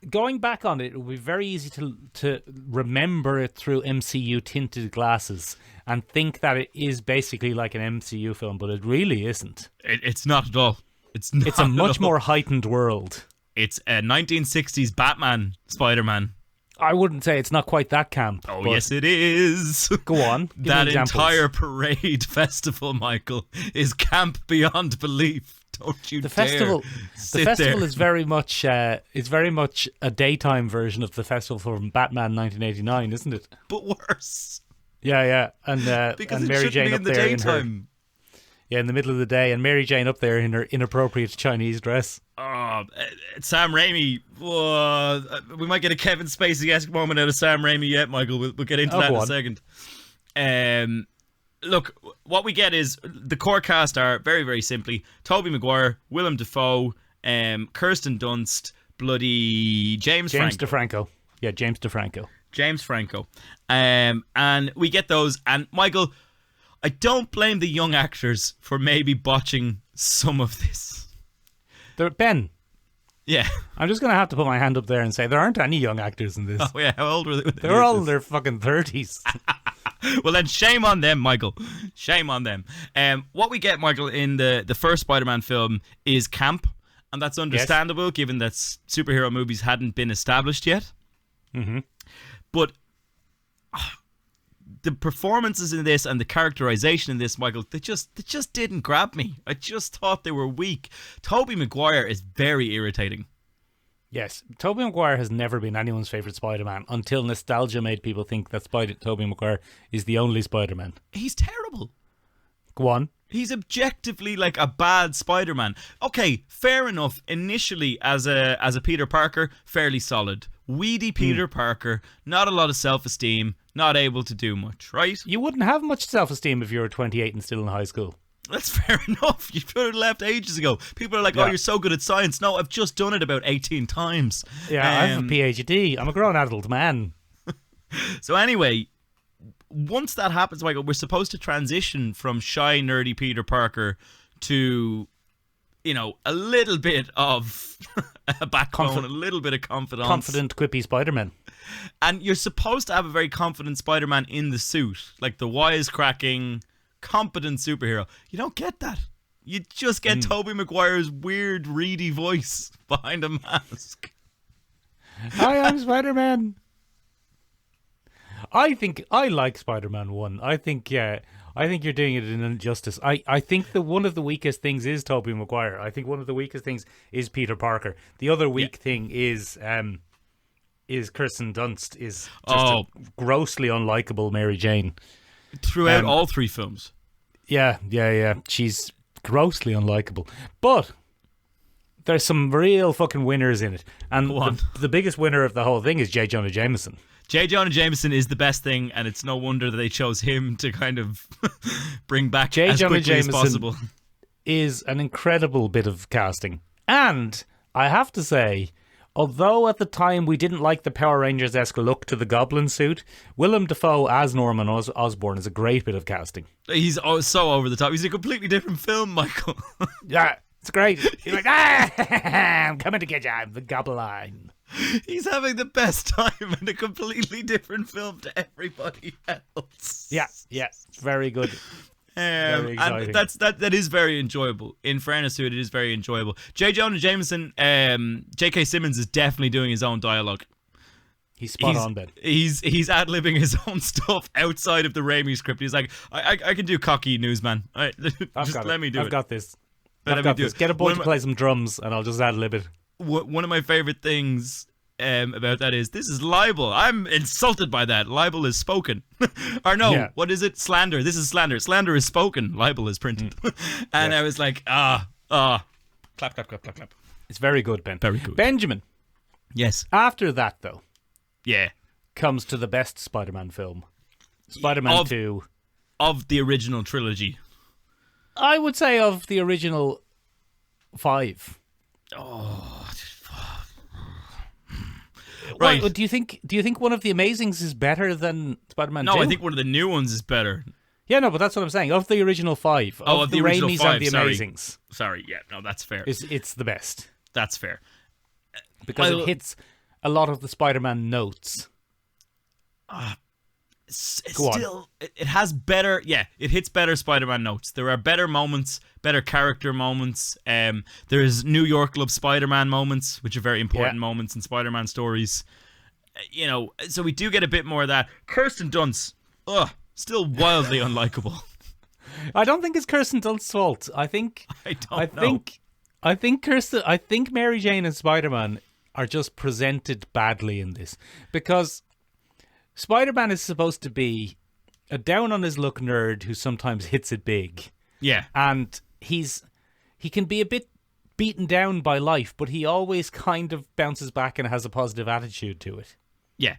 Going back on it would be very easy to remember it through MCU tinted glasses and think that it is basically like an MCU film, but it really isn't.
It's not at all. It's
a much more heightened world.
It's a 1960s Batman Spider-Man.
I wouldn't say it's not quite that camp.
Oh, yes, it is.
Go on. Give
That
me examples.
entire parade festival, Michael, is camp beyond belief. Don't you
The
dare
festival
sit there.
is very much it's very much a daytime version of the festival from Batman 1989, isn't it?
But worse.
Yeah. And
Because
and
it
Mary
should
Jane
be
up
in the
there in her
daytime.
in the middle of the day, and Mary Jane up there in her inappropriate Chinese dress.
Sam Raimi. We might get a Kevin Spacey-esque moment out of Sam Raimi yet, Michael. We'll get into that in a second. Look, what we get is the core cast are very, very simply Tobey Maguire, Willem Dafoe, Kirsten Dunst, bloody James
DeFranco. Yeah, James DeFranco.
And we get those. And Michael, I don't blame the young actors for maybe botching some of this.
Ben,
Yeah.
I'm just going to have to put my hand up there and say there aren't any young actors in this.
Oh, yeah. How old were they?
They were all in their fucking 30s.
Well, then shame on them, Michael. Shame on them. What we get, Michael, in the first Spider-Man film is camp. And that's understandable, given that superhero movies hadn't been established yet.
Mm-hmm.
But the performances in this and the characterization in this, Michael, they just didn't grab me. I just thought they were weak. Tobey Maguire is very irritating.
Yes, Tobey Maguire has never been anyone's favourite Spider-Man until nostalgia made people think that Tobey Maguire is the only Spider-Man.
He's terrible.
Go on.
He's objectively like a bad Spider-Man. Okay, fair enough. Initially, as a Peter Parker, fairly solid. Weedy Peter Parker, not a lot of self-esteem, not able to do much, right?
You wouldn't have much self-esteem if you were 28 and still in high school.
That's fair enough. You should have left ages ago. People are like, oh, you're so good at science. No, I've just done it about 18 times.
Yeah, I have a PhD. I'm a grown adult man.
So anyway, once that happens, Michael, we're supposed to transition from shy, nerdy Peter Parker to, you know, a little bit of a backbone, a little bit of confidence.
Confident, quippy Spider-Man.
And you're supposed to have a very confident Spider-Man in the suit. Like the wisecracking, competent superhero. You don't get that. You just get Tobey Maguire's weird, reedy voice behind a mask.
Hi, I'm Spider-Man. I think I like Spider-Man 1. I think you're doing it an injustice. I think one of the weakest things is Tobey Maguire. I think one of the weakest things is Peter Parker. The other weak thing is Kirsten Dunst is just a grossly unlikable Mary Jane.
Throughout all three films.
Yeah. She's grossly unlikable. But there's some real fucking winners in it. And the biggest winner of the whole thing is J. Jonah Jameson.
J. Jonah Jameson is the best thing, and it's no wonder that they chose him to kind of bring back
J.
as
Jonah
quickly
Jameson
as possible.
Is an incredible bit of casting. And I have to say, although at the time we didn't like the Power Rangers-esque look to the Goblin suit, Willem Dafoe as Norman Osborn is a great bit of casting.
He's so over the top. He's a completely different film, Michael.
Yeah, it's great. He's like, I'm coming to get you, I'm the Goblin.
He's having the best time in a completely different film to everybody else.
Yeah, it's very good. Very
and that is very enjoyable. In fairness to it, it is very enjoyable. J. Jonah Jameson, J.K. Simmons is definitely doing his own dialogue.
He's spot on, Ben.
He's ad-libbing his own stuff outside of the Raimi script. He's like, I can do cocky newsman. Right, let me do it.
I've got this. Get a boy to play some drums and I'll just ad-lib it.
One of my favorite things about that is, this is libel. I'm insulted by that. Libel is spoken. Or no, what is it? Slander. This is slander. Slander is spoken. Libel is printed. And I was like, clap, clap, clap, clap, clap.
It's very good, Ben.
Very good.
Benjamin.
Yes.
After that, though,
yeah,
comes to the best Spider-Man film. Spider-Man 2.
Of the original trilogy.
I would say of the original 5.
Oh, right.
What, do you think one of the Amazings is better than Spider-Man 2?
No, I think one of the new ones is better.
Yeah, no, but that's what I'm saying. Of the original 5.
Of the original
Raimis
5,
and the
sorry.
Amazings.
Sorry, yeah, no, that's fair.
It's the best.
That's fair.
Because it hits a lot of the Spider-Man notes.
It has better, it hits better Spider-Man notes. There are better moments, better character moments. There's New York Club Spider-Man moments, which are very important moments in Spider-Man stories. So we do get a bit more of that. Kirsten Dunst, still wildly unlikable.
I don't think it's Kirsten Dunst's fault. I think Mary Jane and Spider-Man are just presented badly in this, because Spider-Man is supposed to be a down-on-his-luck nerd who sometimes hits it big.
Yeah.
And he can be a bit beaten down by life, but he always kind of bounces back and has a positive attitude to it.
Yeah.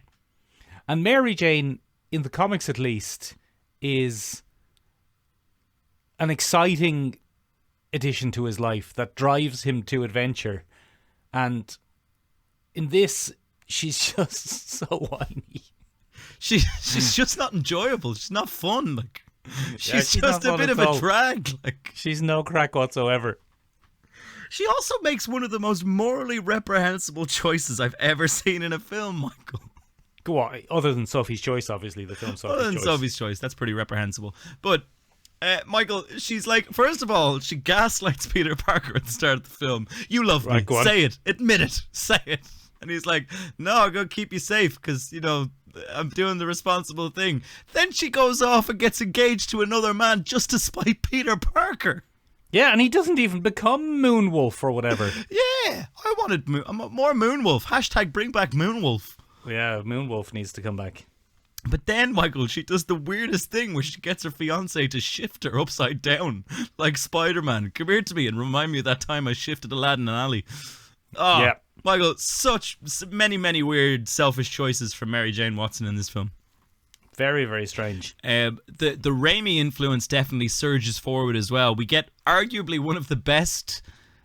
And Mary Jane, in the comics at least, is an exciting addition to his life that drives him to adventure. And in this, she's just so whiny.
She's just not enjoyable. She's not fun. Like, she's just a bit of a drag. Like,
she's no crack whatsoever.
She also makes one of the most morally reprehensible choices I've ever seen in a film, Michael.
Go on. Other than Sophie's Choice, obviously, the film Sophie's Choice.
Other than Sophie's Choice, that's pretty reprehensible. But Michael, she's like, first of all, she gaslights Peter Parker at the start of the film. You love me. Say it. Admit it. Say it. And he's like, no, I'm going to keep you safe because, I'm doing the responsible thing. Then she goes off and gets engaged to another man just to spite Peter Parker.
Yeah, and he doesn't even become Moonwolf or whatever.
Yeah, I wanted more Moonwolf. Hashtag bring back Moonwolf.
Yeah, Moonwolf needs to come back.
But then, Michael, she does the weirdest thing where she gets her fiancé to shift her upside down like Spider-Man. Come here to me and remind me of that time I shifted Aladdin and Ali. Oh, yeah. Michael, such many, many weird, selfish choices from Mary Jane Watson in this film.
Very, very strange.
The Raimi influence definitely surges forward as well. We get arguably one of the best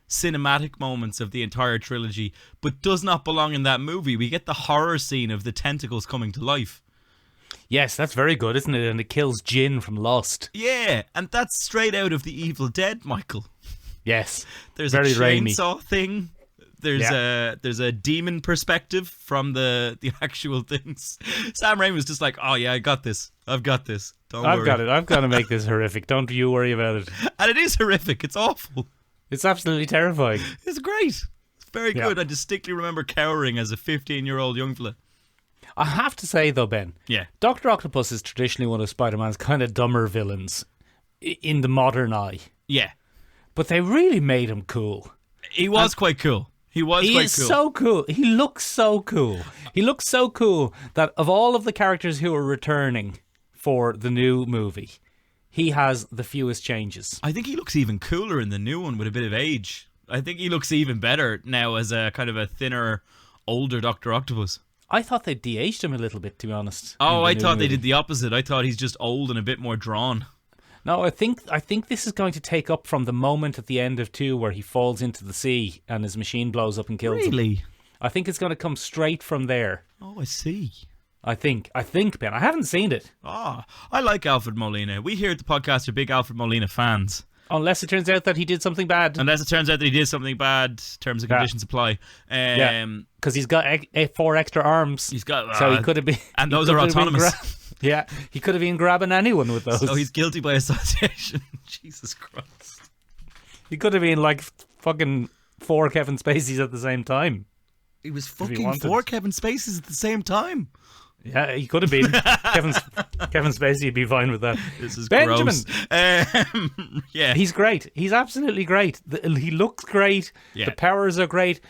cinematic moments of the entire trilogy, but does not belong in that movie. We get the horror scene of the tentacles coming to life.
Yes, that's very good, isn't it? And it kills Jin from Lost.
Yeah, and that's straight out of The Evil Dead, Michael.
Yes,
there's
very
a chainsaw thing. There's a demon perspective from the actual things. Sam Raimi was just like, oh yeah, I've got this. Don't worry.
I've got it. I've got to make this horrific. Don't you worry about it.
And it is horrific. It's awful.
It's absolutely terrifying.
It's great. It's very good. I distinctly remember cowering as a 15-year-old young fella.
I have to say though, Ben.
Yeah.
Dr. Octopus is traditionally one of Spider-Man's kind of dumber villains in the modern eye.
Yeah.
But they really made him cool.
He was quite cool. He's
so cool. He looks so cool. He looks so cool that of all of the characters who are returning for the new movie, he has the fewest changes.
I think he looks even cooler in the new one with a bit of age. I think he looks even better now as a kind of a thinner, older Dr. Octopus.
I thought they de-aged him a little bit, to be honest.
Oh, I thought they did the opposite. I thought he's just old and a bit more drawn.
No, I think this is going to take up from the moment at the end of 2 where he falls into the sea and his machine blows up and kills him.
Really?
I think it's going to come straight from there.
Oh, I see.
I think, Ben. I haven't seen it.
I like Alfred Molina. We here at the podcast are big Alfred Molina fans.
Unless it turns out that he did something bad.
Terms and conditions apply.
Because he's got 4 extra arms.
He's got...
so he could have been...
And those are autonomous.
Yeah, he could have been grabbing anyone with those.
So he's guilty by association. Jesus Christ.
He could have been like fucking 4 Kevin Spaceys at the same time.
He was fucking 4 Kevin Spaceys at the same time.
Yeah, he could have been. Kevin Spacey would be fine with that.
This is
Benjamin.
Gross. Yeah.
He's great. He's absolutely great. He looks great.
Yeah.
The powers are great.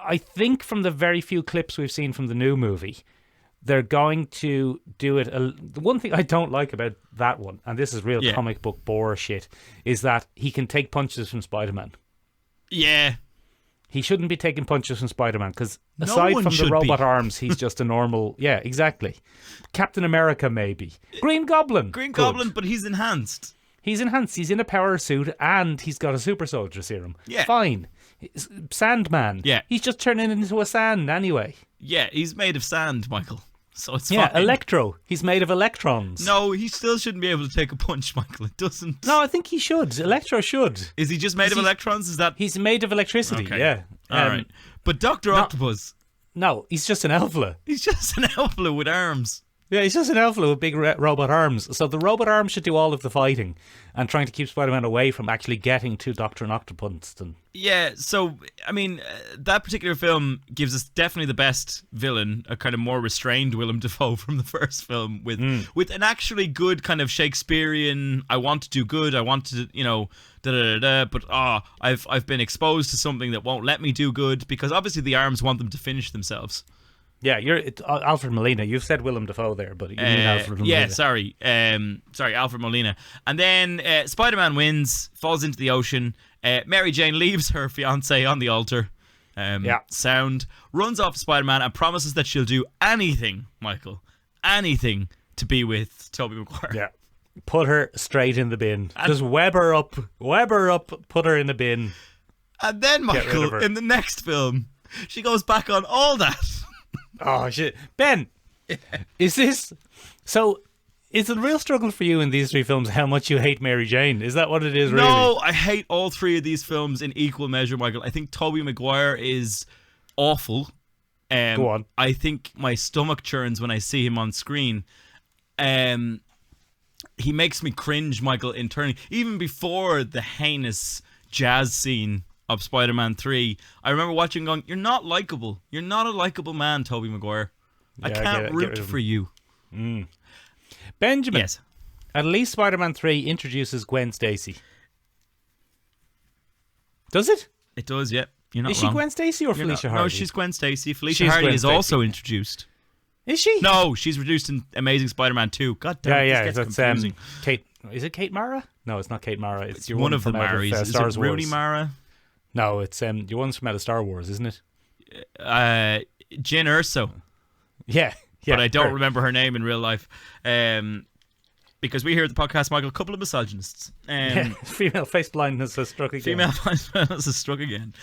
I think from the very few clips we've seen from the new movie, they're going to do it. The one thing I don't like about that one, and this is real comic book bore shit, is that he can take punches from Spider-Man.
Yeah.
He shouldn't be taking punches from Spider-Man because
No
aside
one
from the
should
robot
be.
arms, he's just a normal... Yeah, exactly. Captain America, maybe. Green Goblin.
Green
Good.
Goblin, but he's enhanced.
He's enhanced. He's in a power suit and he's got a super soldier serum.
Yeah.
Fine. Sandman.
Yeah.
He's just turning into a sand anyway.
Yeah, he's made of sand, Michael. So it's
Yeah,
fine.
Electro. He's made of electrons.
No, he still shouldn't be able to take a punch, Michael. It doesn't.
No, I think he should. Electro should.
Is he just made of electrons? Is that...
He's made of electricity,
Okay.
yeah.
All right. But Dr. Octopus,
No, he's just an Elfla.
he's just an Elfla with arms.
Yeah, he's just an Elfla with big robot arms. So the robot arms should do all of the fighting and trying to keep Spider-Man away from actually getting to Dr. Octopus.
Yeah, so, I mean, that particular film gives us definitely the best villain, a kind of more restrained Willem Dafoe from the first film, with an actually good kind of Shakespearean, I want to do good, I want to, you know, da-da-da-da, but I've been exposed to something that won't let me do good, because obviously the arms want them to finish themselves.
Yeah, it's Alfred Molina. You've said Willem Dafoe there, but you mean Alfred Molina.
Yeah, sorry, Alfred Molina. And then Spider-Man wins, falls into the ocean. Mary Jane leaves her fiance on the altar. Sound runs off Spider-Man and promises that she'll do anything, Michael, anything to be with Tobey Maguire.
Yeah. Put her straight in the bin. Just web her up, put her in the bin.
And then,
Get rid of
Michael,
her.
in the next film, she goes back on all that.
Oh, shit. Ben, is this... So, is it a real struggle for you in these three films how much you hate Mary Jane? Is that what it is, really?
No, I hate all three of these films in equal measure, Michael. I think Tobey Maguire is awful.
Go on.
I think my stomach churns when I see him on screen. He makes me cringe, Michael, internally. Even before the heinous jazz scene of Spider-Man 3, I remember watching going, you're not likable. You're not a likable man, Tobey Maguire. I
Yeah,
can't
get
root
rid of
for you.
Benjamin,
Yes.
at least Spider-Man 3 introduces Gwen Stacy. Does it?
It does, yeah. You're not
Is she
wrong.
Gwen Stacy or
You're
Felicia
not-
Hardy?
No, she's Gwen Stacy. Felicia
She's
Hardy
Gwen
is
Stacy.
also introduced.
Is she?
No, she's reduced in Amazing Spider-Man 2. God damn it,
Yeah,
this gets
that's
confusing.
Kate. Is it Kate Mara? No, it's not Kate Mara. It's your
One of the
from out
Marys. Is
Star
it
Wars.
Rooney Mara?
No, it's your one's from out of Star Wars, isn't it?
Jyn Erso.
Yeah,
But I don't
her.
remember her name in real life. Because we here at the podcast, Michael, a couple of misogynists.
Female face blindness has struck again.
Female violence has struck again.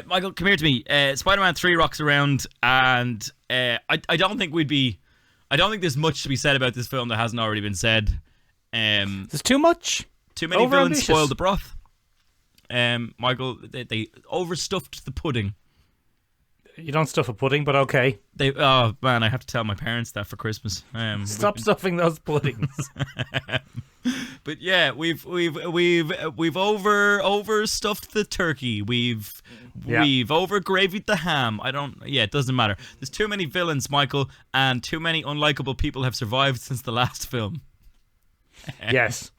Michael, come here to me. Spider-Man 3 rocks around, and I don't think I don't think there's much to be said about this film that hasn't already been said.
There's too much.
Too many villains
Overambitious.
spoiled the broth. Michael, they overstuffed the pudding.
You don't stuff a pudding, but okay.
Oh man, I have to tell my parents that for Christmas.
Stop stuffing those puddings.
But yeah, we've overstuffed the turkey. We've overgravied the ham. It doesn't matter. There's too many villains, Michael, and too many unlikable people have survived since the last film.
Yes.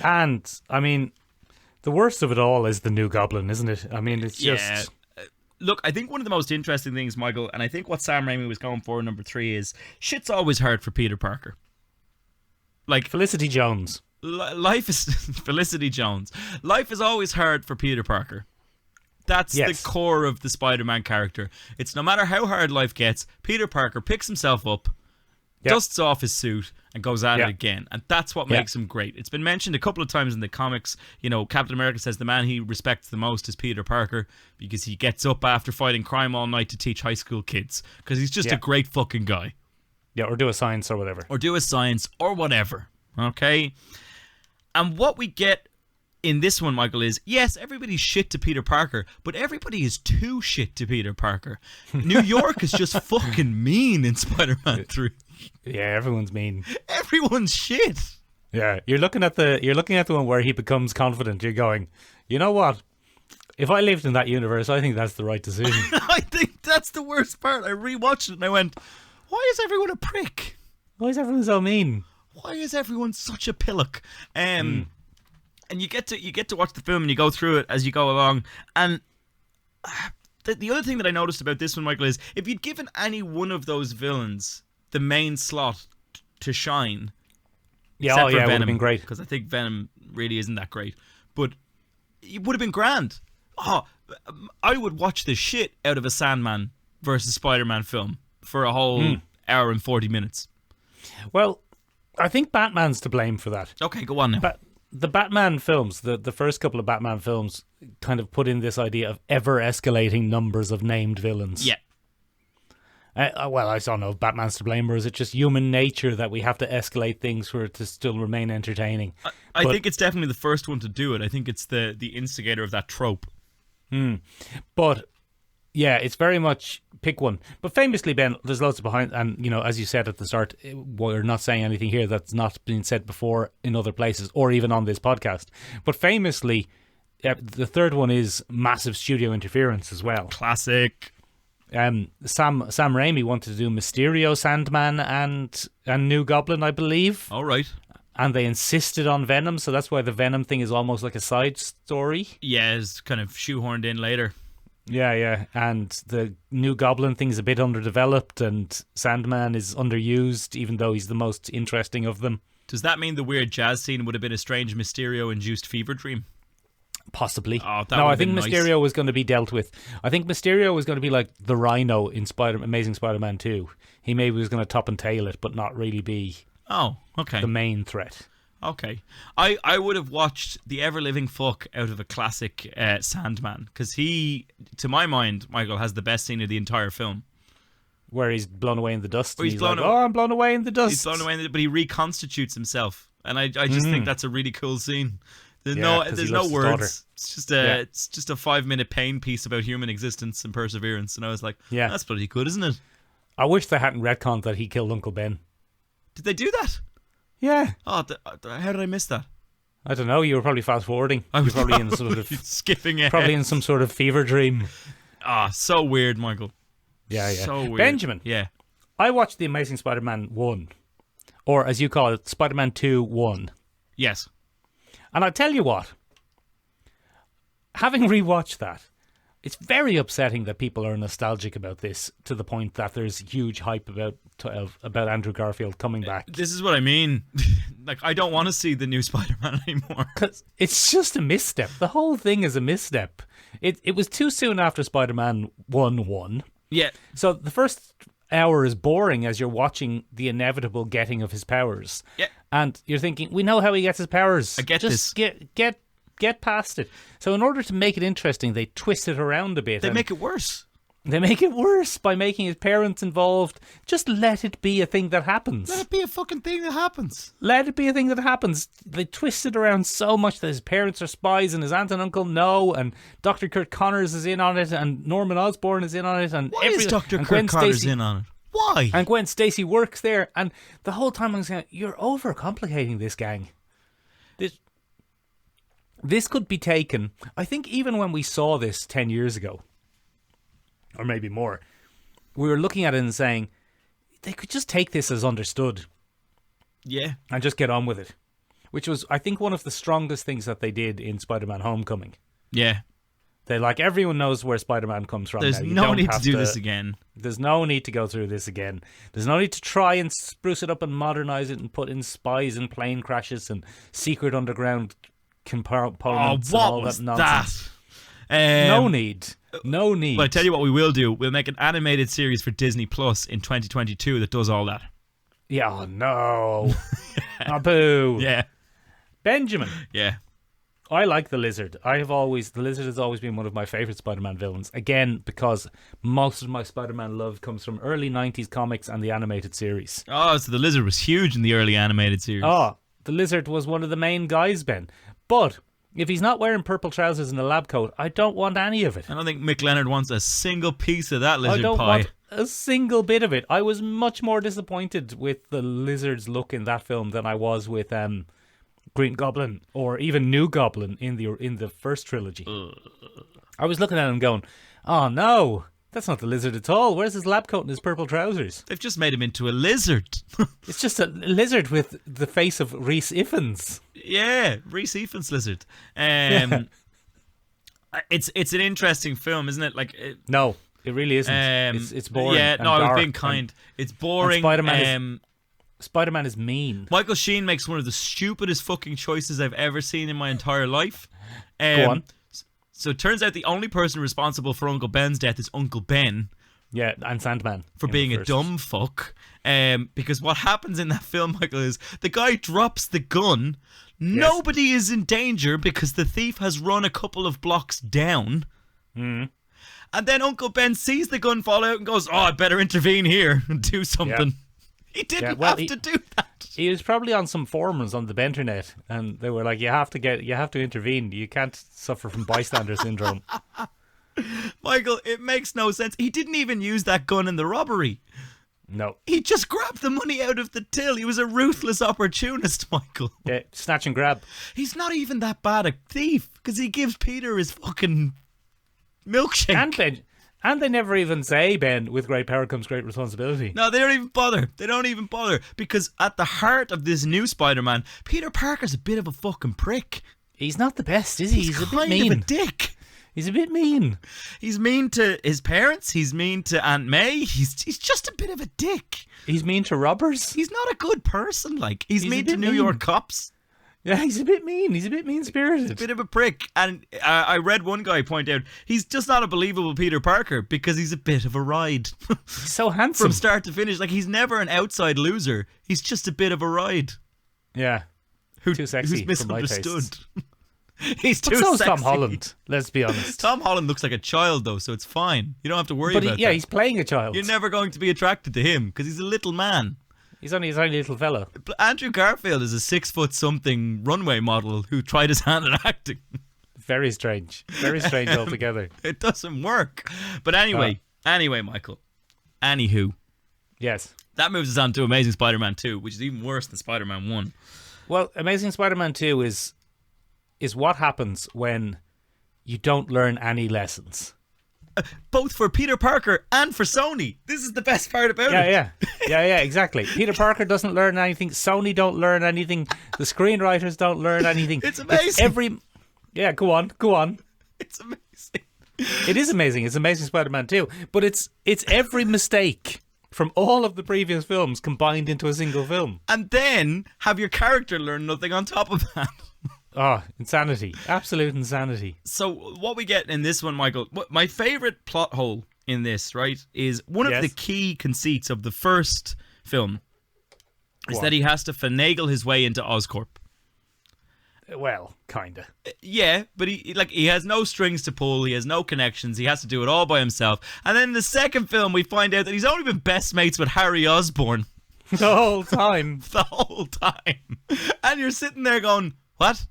And, I mean, the worst of it all is the new Goblin, isn't it? I mean, it's just...
Yeah. Look, I think one of the most interesting things, Michael, and I think what Sam Raimi was going for in number 3 is shit's always hard for Peter Parker. Like,
Felicity Jones.
life is Felicity Jones. Life is always hard for Peter Parker. That's
Yes.
the core of the Spider-Man character. It's no matter how hard life gets, Peter Parker picks himself up,
Yep.
dusts off his suit, and goes at
Yeah.
it again. And that's what
Yeah.
makes him great. It's been mentioned a couple of times in the comics. You know, Captain America says the man he respects the most is Peter Parker because he gets up after fighting crime all night to teach high school kids because he's just
Yeah.
a great fucking guy.
Yeah, or do a science or whatever.
Or do a science or whatever. Okay? And what we get in this one, Michael, is yes, everybody's shit to Peter Parker, but everybody is too shit to Peter Parker. New York is just fucking mean in Spider-Man 3.
Yeah, everyone's mean.
Everyone's shit.
Yeah, you're looking at the one where he becomes confident. You're going, you know what? If I lived in that universe, I think that's the right decision.
I think that's the worst part. I rewatched it and I went, why is everyone a prick?
Why is everyone so mean?
Why is everyone such a pillock? And you get to watch the film and you go through it as you go along, and the other thing that I noticed about this one, Michael, is if you'd given any one of those villains the main slot to shine,
Yeah,
except for
it would have
Venom,
been great.
because I think Venom really isn't that great, but it would have been grand. Oh, I would watch the shit out of a Sandman versus Spider-Man film for a whole hour and 40 minutes.
Well, I think Batman's to blame for that.
Okay, go on now.
But the Batman films, the first couple of Batman films, kind of put in this idea of ever-escalating numbers of named villains.
Yeah.
Well, I don't know if Batman's to blame, or is it just human nature that we have to escalate things for it to still remain entertaining?
I think it's definitely the first one to do it. I think it's the instigator of that trope.
But yeah, it's very much pick one. But famously, Ben, there's loads behind, and as you said at the start, we're not saying anything here that's not been said before in other places or even on this podcast. But famously, the third one is massive studio interference as well.
Classic.
Sam Raimi wanted to do Mysterio, Sandman, and New Goblin, I believe.
All right.
And they insisted on Venom, so that's why the Venom thing is almost like a side story.
Yeah, it's kind of shoehorned in later.
Yeah. And the New Goblin thing is a bit underdeveloped, and Sandman is underused, even though he's the most interesting of them.
Does that mean the weird jazz scene would have been a strange Mysterio-induced fever dream?
Possibly.
Oh, that
no,
would
I think
have been
Mysterio was going to be dealt with. I think Mysterio was going to be like the Rhino in Amazing Spider-Man 2. He maybe was going to top and tail it, but not really be the main threat.
Okay. I would have watched the ever-living fuck out of a classic Sandman, because he, to my mind, Michael, has the best scene of the entire film.
Where he's blown away in the dust.
He's
like, I'm blown away in the dust.
He's blown away, but he reconstitutes himself. And I just think that's a really cool scene. There's no words. It's just a 5-minute pain piece about human existence and perseverance. And I was like, that's pretty good, isn't it?
I wish they hadn't retconned that he killed Uncle Ben.
Did they do that?
Yeah.
Oh, how did I miss that?
I don't know. You were probably fast forwarding. I was probably in sort of
skipping ahead.
Probably in some sort of fever dream.
So weird, Michael.
Yeah.
So weird.
Benjamin.
Yeah.
I watched The Amazing Spider-Man 1, or as you call it, Spider-Man 2 1.
Yes.
And I tell you what, having rewatched that, it's very upsetting that people are nostalgic about this to the point that there's huge hype about Andrew Garfield coming back.
This is what I mean. Like, I don't want to see the new Spider-Man anymore.
Because it's just a misstep. The whole thing is a misstep. It was too soon after Spider-Man 1.
Yeah.
So the first hour is boring as you're watching the inevitable getting of his powers.
Yeah.
And you're thinking, we know how he gets his powers.
I get
Just
this.
Get past it. So in order to make it interesting, they twist it around a bit.
They make it worse.
They make it worse by making his parents involved. Just let it be a thing that happens.
Let it be a fucking thing that happens.
Let it be a thing that happens. They twist it around so much that his parents are spies and his aunt and uncle know, and Dr. Kurt Connors is in on it, and Norman Osborn is in on it. And
Why is Dr. Kurt Connors in on it? Why?
And Gwen Stacy works there, and the whole time I'm saying, you're overcomplicating this, gang. This could be taken, I think even when we saw this 10 years ago, or maybe more, we were looking at it and saying, they could just take this as understood.
Yeah.
And just get on with it. Which was, I think, one of the strongest things that they did in Spider-Man Homecoming.
Yeah.
They everyone knows where Spider-Man comes from.
There's
now.
no need to do this again.
There's no need to go through this again. There's no need to try and spruce it up and modernize it and put in spies and plane crashes and secret underground components.
What
and all
was
that nonsense.
that?
No need. No need.
But I tell you what we will do. We'll make an animated series for Disney Plus in 2022 that does all that.
Yeah, oh no. Oh, boo.
Yeah.
Benjamin.
Yeah.
I like the Lizard. The Lizard has always been one of my favourite Spider-Man villains. Again, because most of my Spider-Man love comes from early 90s comics and the animated series.
Oh, so the Lizard was huge in the early animated series.
Oh, the Lizard was one of the main guys, Ben. But if he's not wearing purple trousers and a lab coat, I don't want any of it.
I don't think Mick Leonard wants a single piece of that Lizard
I don't
pie.
want a single bit of it. I was much more disappointed with the Lizard's look in that film than I was with Green Goblin or even New Goblin in the first trilogy. I was looking at him going, oh no, that's not the Lizard at all. Where's his lab coat and his purple trousers?
They've just made him into a lizard.
It's just a lizard with the face of Rhys Ifans.
Yeah, Rhys Ifans lizard. It's an interesting film, isn't it? Like
No, it really isn't. It's boring.
Yeah,
and
no, I was
dark
being kind. It's boring.
Spider-Man is mean.
Michael Sheen makes one of the stupidest fucking choices I've ever seen in my entire life.
Go on.
So it turns out the only person responsible for Uncle Ben's death is Uncle Ben.
Yeah, and Sandman.
For being a dumb fuck. Because what happens in that film, Michael, is the guy drops the gun. Nobody is in danger because the thief has run a couple of blocks down. And then Uncle Ben sees the gun fall out and goes, "Oh, I better intervene here and do something." Yeah. He didn't have to do that.
He was probably on some forums on the Benternet, and they were like, you have to intervene. You can't suffer from bystander syndrome.
Michael, it makes no sense. He didn't even use that gun in the robbery.
No.
He just grabbed the money out of the till. He was a ruthless opportunist, Michael.
Yeah, snatch and grab.
He's not even that bad a thief because he gives Peter his fucking milkshake.
And they never even say, Ben, with great power comes great responsibility.
No, they don't even bother. They don't even bother. Because at the heart of this new Spider-Man, Peter Parker's a bit of a fucking prick.
He's not the best, is he? He's a bit mean.
He's a dick.
He's a bit mean.
He's mean to his parents. He's mean to Aunt May. He's just a bit of a dick.
He's mean to robbers.
He's not a good person. Like he's mean to New York cops.
Yeah, he's a bit mean. He's a bit mean-spirited.
He's a bit of a prick. And I read one guy point out, he's just not a believable Peter Parker because he's a bit of a ride.
He's so handsome.
From start to finish. Like, he's never an outside loser. He's just a bit of a ride.
Yeah. Too sexy
who's
for my
misunderstood.
tastes.
He's too
so
sexy.
Tom Holland, let's be honest.
Tom Holland looks like a child, though, so it's fine. You don't have to worry about that.
Yeah, he's playing a child.
You're never going to be attracted to him because he's a little man.
He's only a tiny little fella.
Andrew Garfield is a 6-foot-something runway model who tried his hand at acting.
Very strange. Very strange altogether.
It doesn't work. But anyway, Michael. Anywho.
Yes.
That moves us on to Amazing Spider-Man 2, which is even worse than Spider-Man 1.
Well, Amazing Spider-Man 2 is what happens when you don't learn any lessons.
Both for Peter Parker and for Sony. This is the best part about it.
Yeah, exactly. Peter Parker doesn't learn anything. Sony don't learn anything. The screenwriters don't learn anything.
It's amazing.
Go on.
It's amazing.
It is amazing. It's Amazing Spider-Man 2. But it's every mistake from all of the previous films combined into a single film.
And then have your character learn nothing on top of that.
Oh, insanity. Absolute insanity.
So what we get in this one, Michael, my favourite plot hole in this, right, is one of the key conceits of the first film is that he has to finagle his way into Oscorp.
Well, kinda.
Yeah, but he has no strings to pull, he has no connections, he has to do it all by himself. And then in the second film we find out that he's only been best mates with Harry Osborn.
The whole time.
The whole time. And you're sitting there going, what?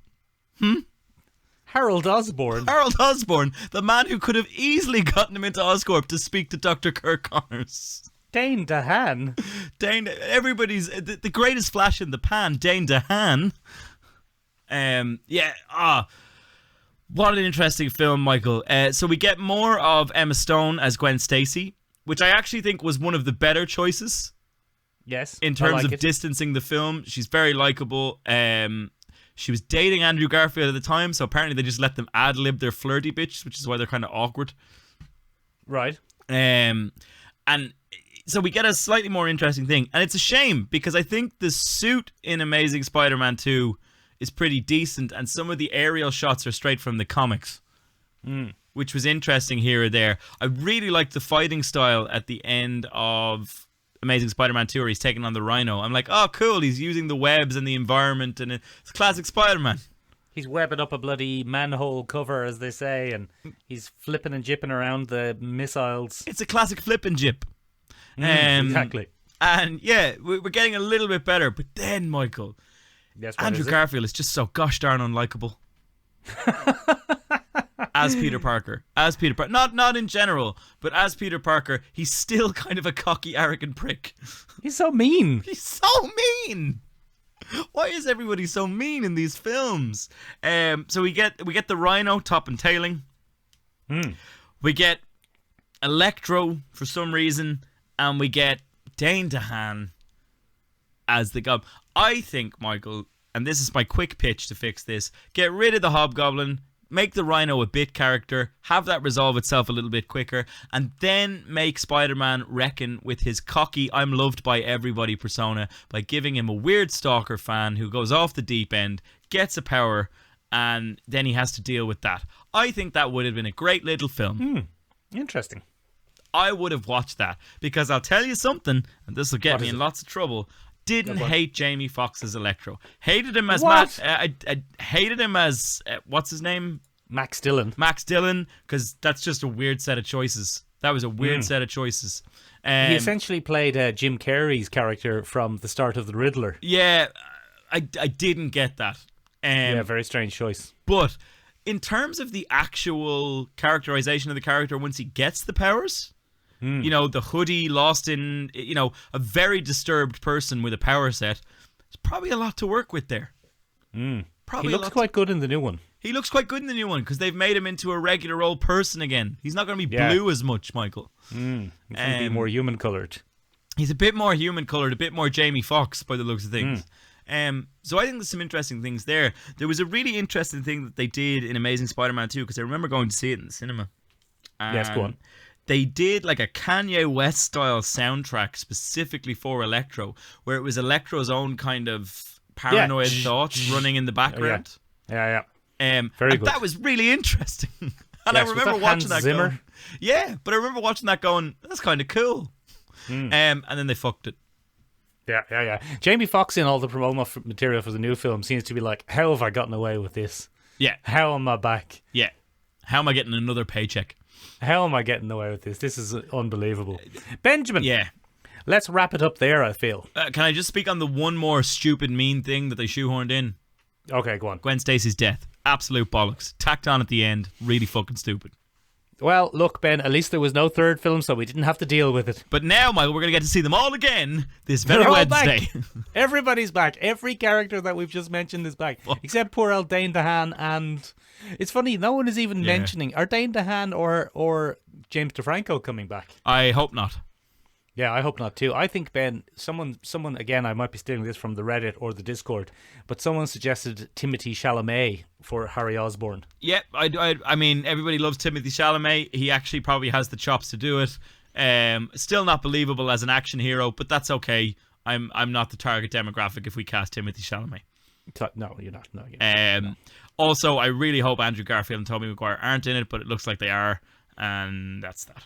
Harold Osborn.
Harold Osborn, the man who could have easily gotten him into Oscorp to speak to Dr. Kirk Connors.
Dane DeHaan.
Everybody's the greatest flash in the pan, Dane DeHaan. What an interesting film, Michael. So we get more of Emma Stone as Gwen Stacy, which I actually think was one of the better choices.
Yes.
In terms of distancing the film, she's very likable. She was dating Andrew Garfield at the time, so apparently they just let them ad-lib their flirty bitch, which is why they're kind of awkward.
Right.
And so we get a slightly more interesting thing. And it's a shame, because I think the suit in Amazing Spider-Man 2 is pretty decent, and some of the aerial shots are straight from the comics, which was interesting here or there. I really liked the fighting style at the end of Amazing Spider-Man 2 where he's taking on the Rhino. I'm like, oh, cool, he's using the webs and the environment, and it's classic Spider-Man.
He's webbing up a bloody manhole cover, as they say, and he's flipping and jipping around the missiles.
It's a classic flip and jip.
Exactly.
And yeah, we're getting a little bit better, but then, Michael, Andrew Garfield is just so gosh darn unlikable. As Peter Parker. Not in general, but as Peter Parker, he's still kind of a cocky, arrogant prick.
He's so mean.
He's so mean. Why is everybody so mean in these films? So we get the Rhino top and tailing. We get Electro for some reason, and we get Dane DeHaan as the Goblin. I think, Michael, and this is my quick pitch to fix this, get rid of the Hobgoblin, make the Rhino a bit character, have that resolve itself a little bit quicker, and then make Spider-Man reckon with his cocky I'm loved by everybody persona by giving him a weird stalker fan who goes off the deep end, gets a power, and then he has to deal with that. I think that would have been a great little film.
Interesting.
I would have watched that because I'll tell you something, and this will get me in lots of trouble. Didn't hate Jamie Foxx as Electro. Hated him as
What?
I hated him as what's his name?
Max Dillon.
Max Dillon, because that's just a weird set of choices. That was a weird set of choices.
He essentially played Jim Carrey's character from the start of The Riddler.
Yeah, I didn't get that.
Yeah, very strange choice.
But in terms of the actual characterization of the character once he gets the powers, you know, the hoodie lost in, you know, a very disturbed person with a power set, there's probably a lot to work with there. Probably
He looks quite good in the new one.
He looks quite good in the new one because they've made him into a regular old person again. He's not going to be blue as much, Michael.
He's going to be more human coloured.
He's a bit more human coloured, a bit more Jamie Foxx by the looks of things. So I think there's some interesting things there. There was a really interesting thing that they did in Amazing Spider-Man 2 because I remember going to see it in the cinema.
Yes, go on.
They did like a Kanye West style soundtrack specifically for Electro, where it was Electro's own kind of paranoid thoughts running in the background.
Yeah.
Very
good.
That was really interesting. And I
Yes, was
remember
that
watching
Hans
that
Zimmer?
going, yeah, but I remember watching that going, that's kind of cool. And then they fucked it.
Yeah. Jamie Foxx in all the promo material for the new film seems to be like, how have I gotten away with this?
Yeah.
How am I back?
Yeah. How am I getting another paycheck?
How am I getting away with this? This is unbelievable. Benjamin.
Yeah.
Let's wrap it up there, I feel.
Can I just speak on the one more stupid, mean thing that they shoehorned in?
Okay, go on.
Gwen Stacy's death. Absolute bollocks. Tacked on at the end. Really fucking stupid.
Well, look, Ben, at least there was no third film, so we didn't have to deal with it.
But now, Michael, we're going to get to see them all again this very
They're all
Wednesday.
back. Everybody's back. Every character that we've just mentioned is back. Except poor old Dane DeHaan, and it's funny, no one is even mentioning, are Dane DeHaan or James DeFranco coming back?
I hope not.
Yeah, I hope not too. I think, Ben, someone again, I might be stealing this from the Reddit or the Discord, but someone suggested Timothée Chalamet for Harry Osborn.
Yeah, I mean, everybody loves Timothée Chalamet. He actually probably has the chops to do it. Still not believable as an action hero, but that's okay. I'm not the target demographic if we cast Timothée Chalamet.
No, you're not. No, you're not.
Also, I really hope Andrew Garfield and Tobey Maguire aren't in it, but it looks like they are, and that's that.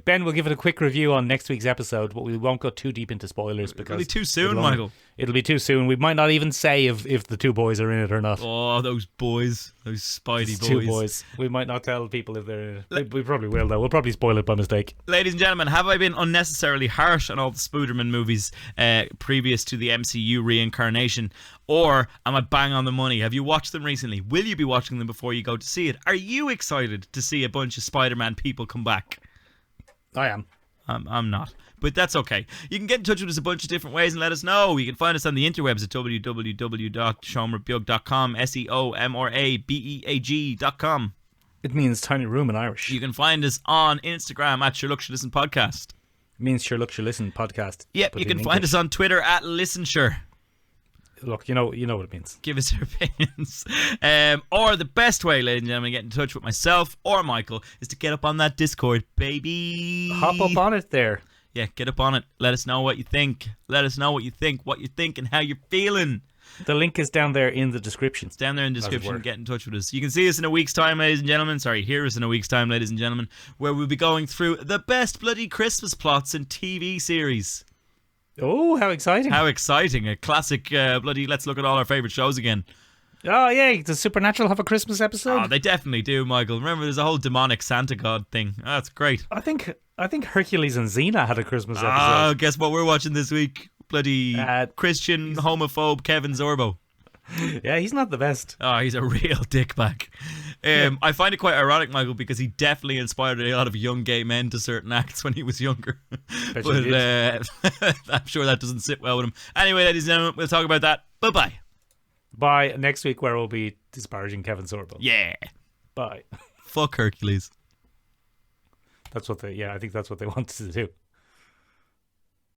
Ben will give it a quick review on next week's episode, but we won't go too deep into spoilers because
it'll be too soon, Michael.
It'll be too soon. We might not even say if the two boys are in it or not.
Oh, those boys, those Spidey boys.
Two boys. We might not tell people if they're in it. We probably will, though. We'll probably spoil it by mistake.
Ladies and gentlemen, have I been unnecessarily harsh on all the Spooderman movies previous to the MCU reincarnation? Or am I bang on the money? Have you watched them recently? Will you be watching them before you go to see it? Are you excited to see a bunch of Spider-Man people come back?
I am.
I'm not. But that's okay. You can get in touch with us a bunch of different ways and let us know. You can find us on the interwebs at www.seomrabeag.com, seomrabeag.com.
It means tiny room in Irish.
You can find us on Instagram at Sherlock Should Listen Podcast.
It means Sherlock Should Listen Podcast.
Yep, you can find us on Twitter at ListenSure.
Look, you know what it means.
Give us your opinions. Or the best way, ladies and gentlemen, to get in touch with myself or Michael is to get up on that Discord, baby.
Hop up on it there.
Yeah, get up on it. Let us know what you think. Let us know what you think and how you're feeling.
The link is down there in the description.
It's down there in the description. Get in touch with us. You can see us in a week's time, ladies and gentlemen. Sorry, hear us in a week's time, ladies and gentlemen, where we'll be going through the best bloody Christmas plots in TV series.
Oh, how exciting.
How exciting. A classic bloody let's look at all our favourite shows again.
Oh, yeah. Does Supernatural have a Christmas episode?
Oh, they definitely do, Michael. Remember, there's a whole demonic Santa God thing. Oh, that's great.
I think Hercules and Xena had a Christmas episode.
Oh, guess what we're watching this week? Bloody Christian homophobe Kevin Sorbo.
Yeah, he's not the best.
Oh, he's a real dickbag. I find it quite ironic, Michael, because he definitely inspired a lot of young gay men to certain acts when he was younger. But I'm sure that doesn't sit well with him. Anyway, ladies and gentlemen, we'll talk about that. Bye-bye.
Bye. Next week, where we'll be disparaging Kevin Sorbo.
Yeah.
Bye.
Fuck Hercules.
I think that's what they wanted to do.